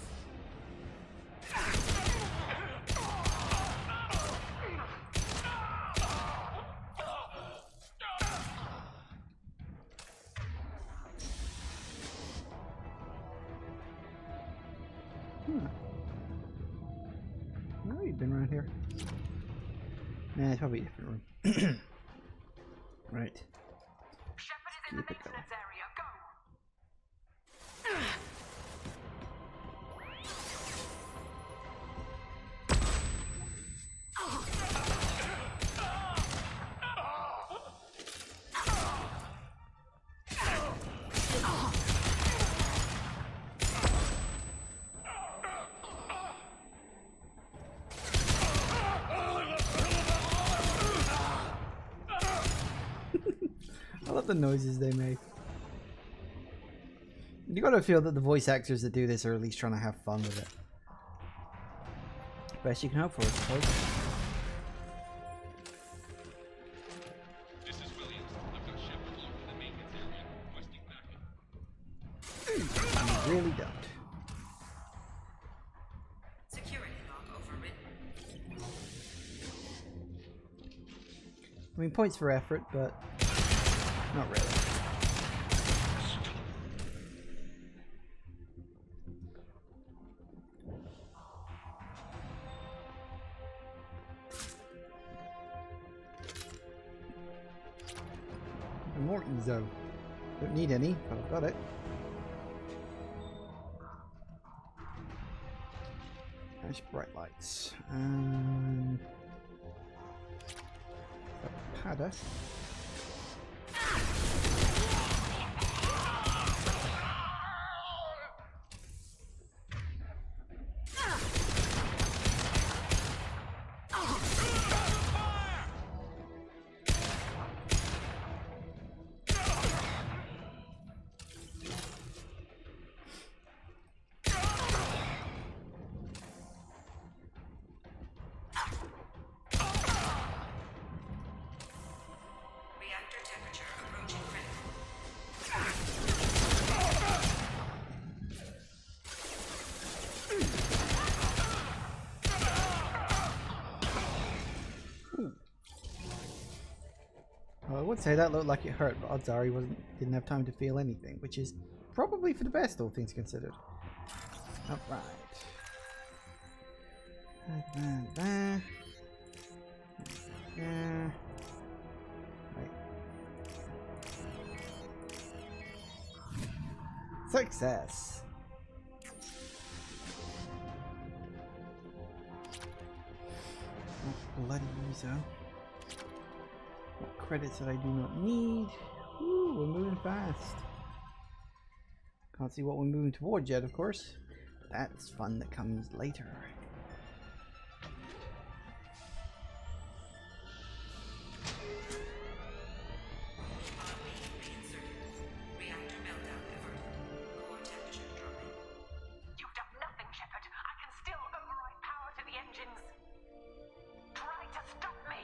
No, you've been around here. Nah, it's probably a different room. Right. Shepard is in the Keep it maintenance area. Go. I love the noises they make. You gotta feel that the voice actors that do this are at least trying to have fun with it. Best you can hope for, I suppose. This is Williams. I've got Shepard locked in the maintenance area, requesting backup. You really don't. Security log overridden. I mean, points for effort, but not really. More Ezo. Don't need any, but I've got it. Nice bright lights. Pada. Reactor temperature approaching critical. Well, I would say that looked like it hurt, but odds are he didn't have time to feel anything, which is probably for the best, all things considered. Alright. Right. Success. Bloody user. What credits that I do not need? Ooh, we're moving fast. Can't see what we're moving towards yet, of course. That's fun that comes later. Reactor meltdown averted. Core temperature dropping. You've done nothing, Shepard. I can still override power to the engines. Try to stop me.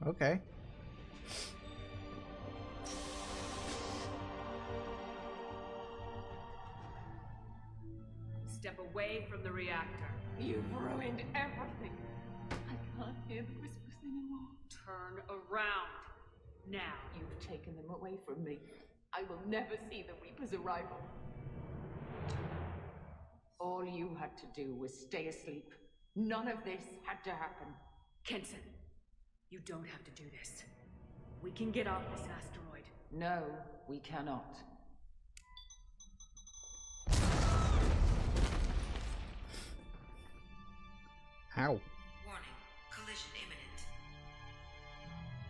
Okay. step away from the reactor. You've ruined everything. I can't hear the whispers anymore. Turn around. Now. You've taken them away from me. I will never see the Reaper's arrival. All you had to do was stay asleep. None of this had to happen. Kenson, you don't have to do this. We can get off this asteroid. No, we cannot. Ow. Warning, collision imminent.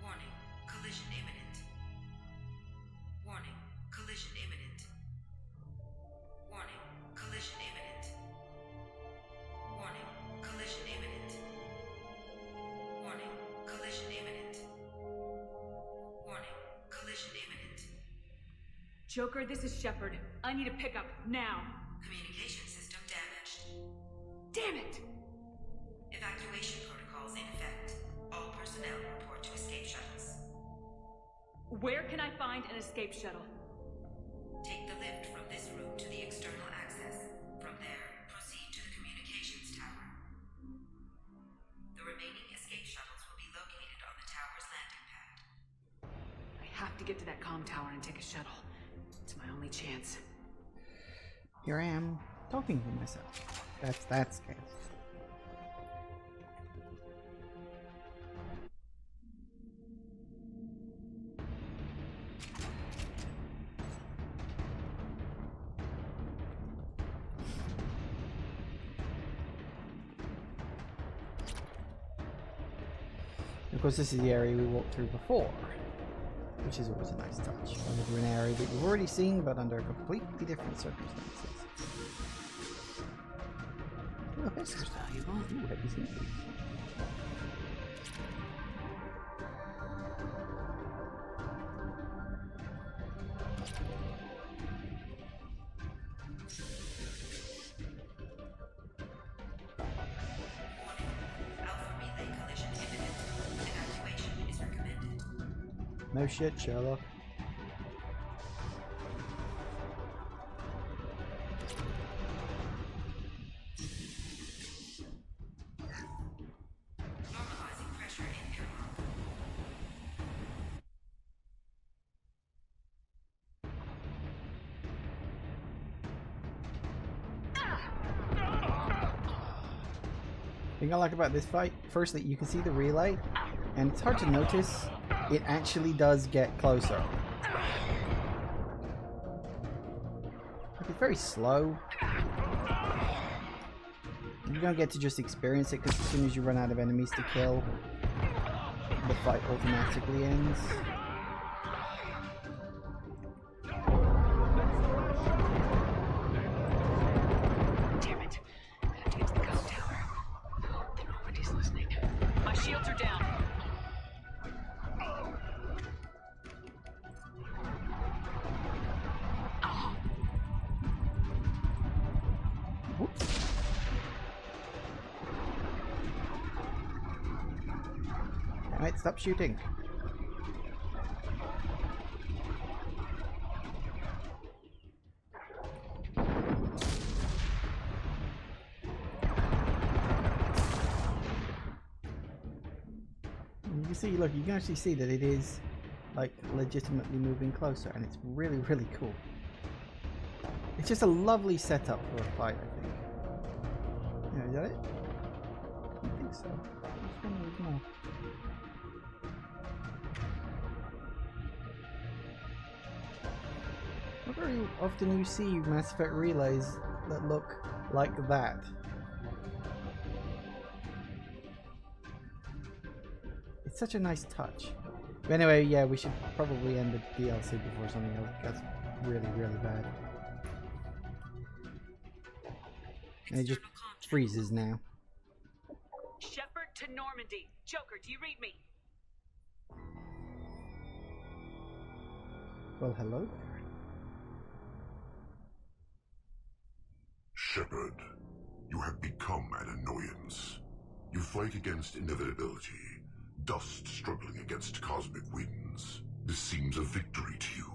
Warning, collision imminent. Warning, collision imminent. Warning, collision imminent. Warning, collision imminent. Warning, collision imminent. Warning, collision imminent. Joker, this is Shepard. I need a pickup, now. Communication system damaged. Damn it! Evacuation protocols in effect. All personnel report to escape shuttles. Where can I find an escape shuttle? Take the lift from this room to the external access. From there, proceed to the communications tower. The remaining escape shuttles will be located on the tower's landing pad. I have to get to that comm tower and take a shuttle. It's my only chance. Here I am, talking to myself. That's good. Of course, this is the area we walked through before, which is always a nice touch. Going through an area that you've already seen, but under completely different circumstances. Oh, this is valuable. Ooh, have you seen these? No shit, Sherlock. Normalizing pressure in airlock. The thing I like about this fight, firstly, you can see the relay, and it's hard to notice. It actually does get closer. Like, it's very slow. You don't get to just experience it because as soon as you run out of enemies to kill, the fight automatically ends. Damn it. I have to get to the comm tower. Then nobody's listening. My shields are down. Alright, stop shooting. You can see, look, you can actually see that it is like legitimately moving closer, and it's really, really cool. It's just a lovely setup for a fight, I think. Yeah, is that it? I think so. Just one more. Not very often you see Mass Effect relays that look like that. It's such a nice touch. But anyway, yeah, we should probably end the DLC before something else gets really, really bad. And it just freezes now. Shepard to Normandy. Joker, do you read me? Well, hello there. Shepard, you have become an annoyance. You fight against inevitability, dust struggling against cosmic winds. This seems a victory to you,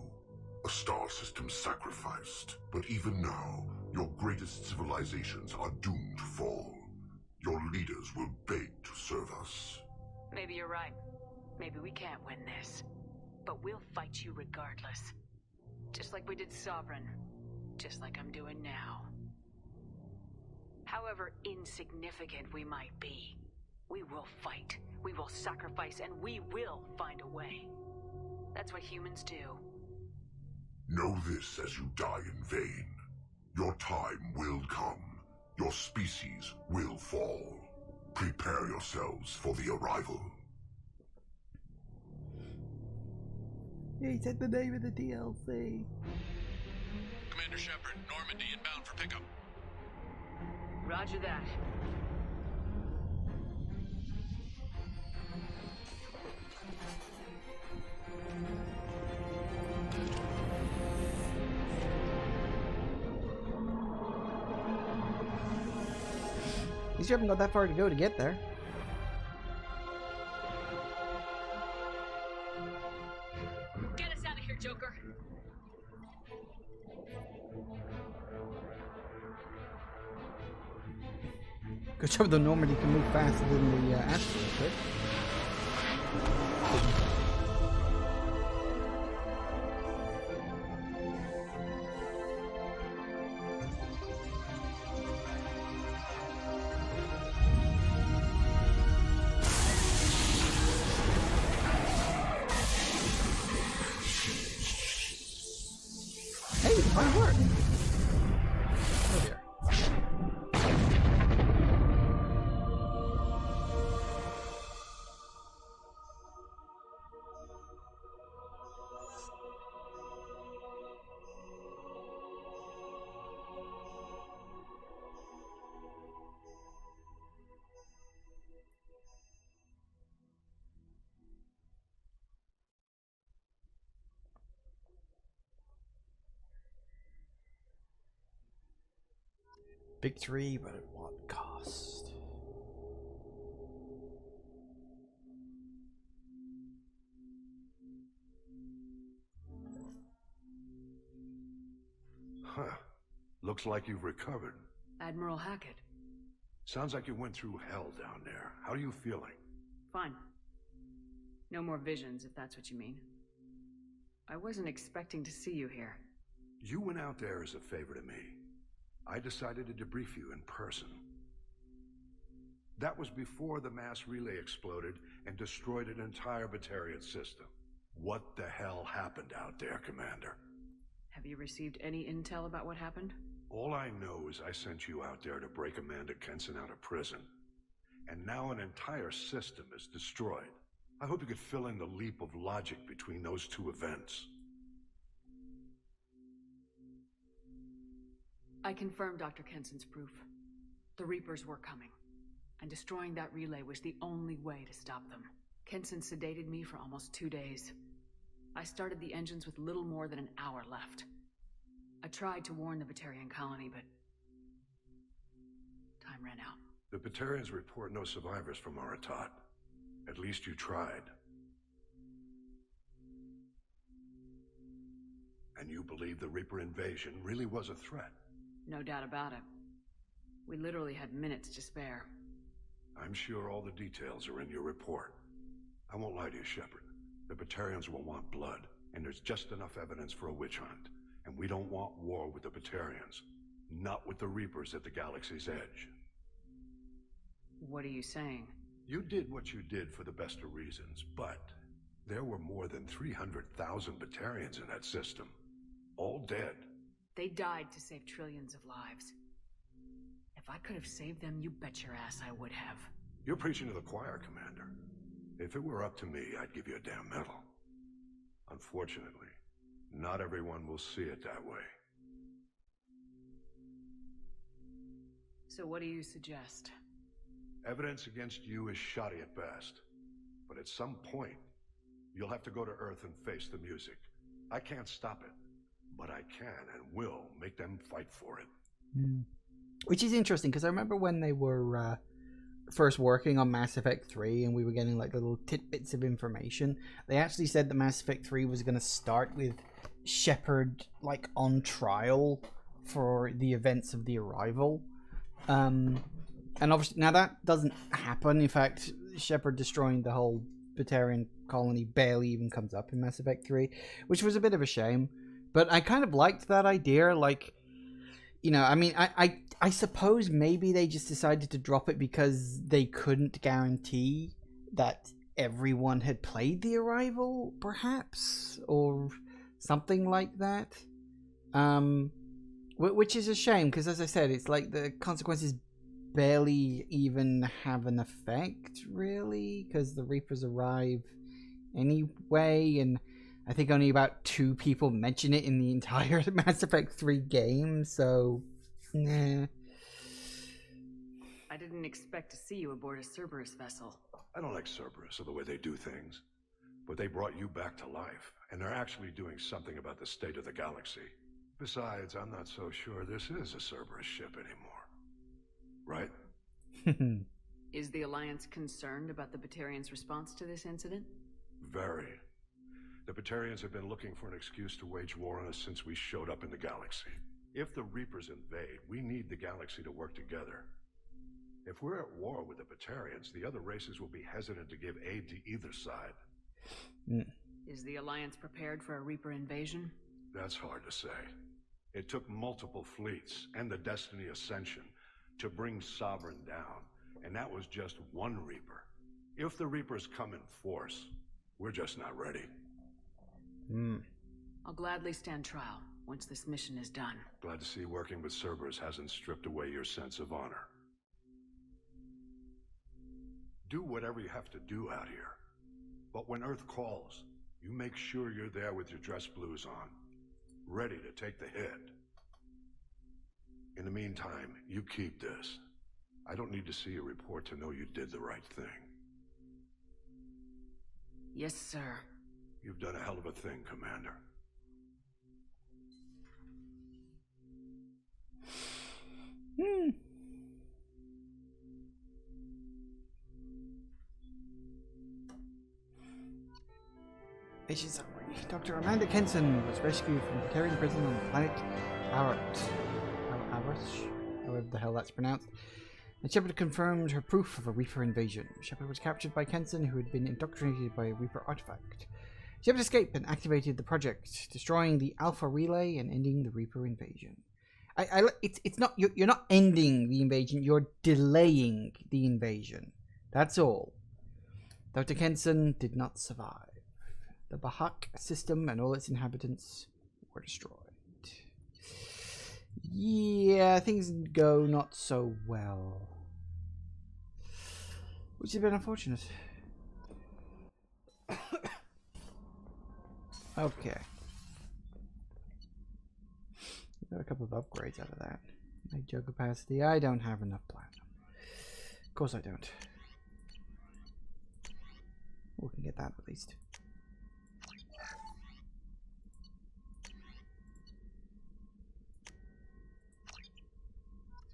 a star system sacrificed. But even now, Your greatest civilizations are doomed to fall. Your leaders will beg to serve us. Maybe you're right. Maybe we can't win this. But we'll fight you regardless. Just like we did Sovereign. Just like I'm doing now. However insignificant we might be, we will fight. We will sacrifice, and we will find a way. That's what humans do. Know this as you die in vain. Your time will come. Your species will fall. Prepare yourselves for the arrival. Yeah, he said the name of the DLC. Commander Shepard, Normandy inbound for pickup. Roger that. At least you haven't got that far to go to get there. Get us out of here, Joker. Good job, the Normandy can move faster than the asteroid could. Hey, it might work. Oh dear. Victory, but at what cost? Huh. Looks like you've recovered. Admiral Hackett. Sounds like you went through hell down there. How are you feeling? Fine. No more visions, if that's what you mean. I wasn't expecting to see you here. You went out there as a favor to me. I decided to debrief you in person. That was before the mass relay exploded and destroyed an entire Batarian system. What the hell happened out there, Commander? Have you received any intel about what happened? All I know is I sent you out there to break Amanda Kenson out of prison. And now an entire system is destroyed. I hope you could fill in the leap of logic between those two events. I confirmed Dr. Kenson's proof. The Reapers were coming, and destroying that relay was the only way to stop them. Kenson sedated me for almost 2 days. I started the engines with little more than an hour left. I tried to warn the Batarian colony, but time ran out. The Batarians report no survivors from Aratat. At least you tried. And you believe the Reaper invasion really was a threat? No doubt about it. We literally had minutes to spare. I'm sure all the details are in your report. I won't lie to you, Shepard. The Batarians will want blood, and there's just enough evidence for a witch hunt. And we don't want war with the Batarians. Not with the Reapers at the galaxy's edge. What are you saying? You did what you did for the best of reasons, but there were more than 300,000 Batarians in that system. All dead. They died to save trillions of lives. If I could have saved them, you bet your ass I would have. You're preaching to the choir, Commander. If it were up to me, I'd give you a damn medal. Unfortunately, not everyone will see it that way. So what do you suggest? Evidence against you is shoddy at best. But at some point, you'll have to go to Earth and face the music. I can't stop it. But I can and will make them fight for it. Which is interesting, because I remember when they were first working on Mass Effect 3 and we were getting like little tidbits of information, they actually said that Mass Effect 3 was going to start with Shepard like on trial for the events of the Arrival. And obviously, now that doesn't happen. In fact, Shepard destroying the whole Batarian colony barely even comes up in Mass Effect 3, which was a bit of a shame. But I kind of liked that idea. Like, you know, I mean, I suppose maybe they just decided to drop it because they couldn't guarantee that everyone had played the Arrival, perhaps, or something like that. Which is a shame, because as I said, it's like the consequences barely even have an effect, really, because the Reapers arrive anyway, and I think only about 2 people mention it in the entire Mass Effect 3 game, so nah. I didn't expect to see you aboard a Cerberus vessel. I don't like Cerberus or the way they do things, but they brought you back to life, and they're actually doing something about the state of the galaxy. Besides, I'm not so sure this is a Cerberus ship anymore. Right? Is the Alliance concerned about the Batarians' response to this incident? Very. The Batarians have been looking for an excuse to wage war on us since we showed up in the galaxy. If the Reapers invade, we need the galaxy to work together. If we're at war with the Batarians, the other races will be hesitant to give aid to either side. Is the Alliance prepared for a Reaper invasion? That's hard to say. It took multiple fleets and the Destiny Ascension to bring Sovereign down, and that was just one Reaper. If the Reapers come in force, we're just not ready. I'll gladly stand trial once this mission is done. Glad to see working with Cerberus hasn't stripped away your sense of honor. Do whatever you have to do out here. But when Earth calls, you make sure you're there with your dress blues on, ready to take the hit. In the meantime, you keep this. I don't need to see a report to know you did the right thing. Yes, sir. You've done a hell of a thing, Commander. Mission summary. Dr. Amanda Kenson was rescued from the Batarian prison on the planet Arat. However the hell that's pronounced. And Shepard confirmed her proof of a Reaper invasion. Shepard was captured by Kenson, who had been indoctrinated by a Reaper artifact. Shepard escaped and activated the project, destroying the Alpha Relay and ending the Reaper invasion. It's not you're not ending the invasion. You're delaying the invasion. That's all. Dr. Kenson did not survive. The Bahak system and all its inhabitants were destroyed. Yeah, things go not so well. Which has been unfortunate. Okay. Got a couple of upgrades out of that. Make joke capacity. I don't have enough platinum. Of course I don't. We can get that at least.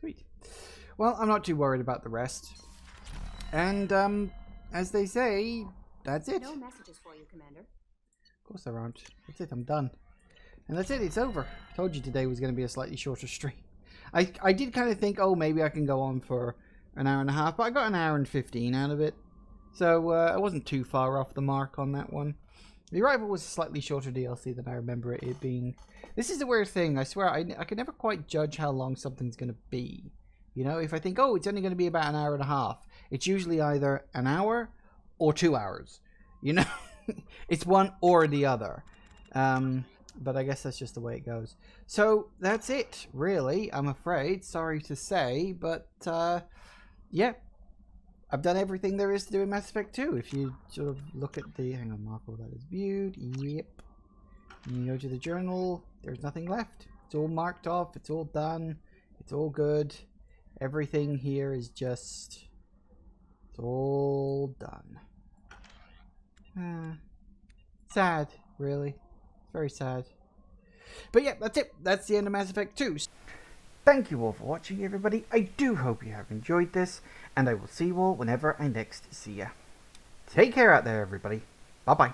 Sweet. Well, I'm not too worried about the rest. And, as they say, that's it. No messages for you, Commander. Of course there aren't. That's it, I'm done. And that's it, it's over. I told you today was going to be a slightly shorter stream. I did kind of think, oh, maybe I can go on for an hour and a half, but I got an hour and 15 out of it. So, I wasn't too far off the mark on that one. The Arrival was a slightly shorter DLC than I remember it being. This is a weird thing, I swear, I can never quite judge how long something's going to be. You know, if I think, oh, it's only going to be about an hour and a half, it's usually either an hour or 2 hours. You know, it's one or the other. But I guess that's just the way it goes. So, that's it, really, I'm afraid. Sorry to say, but, yeah. I've done everything there is to do in Mass Effect 2. If you sort of look at the... Hang on, mark all that is viewed. Yep. And you go to the journal. There's nothing left. It's all marked off. It's all done. It's all good. Everything here is just... It's all done. Sad, really. It's very sad. But yeah, that's it. That's the end of Mass Effect 2. Thank you all for watching, everybody. I do hope you have enjoyed this, and I will see you all whenever I next see ya. Take care out there, everybody. Bye-bye.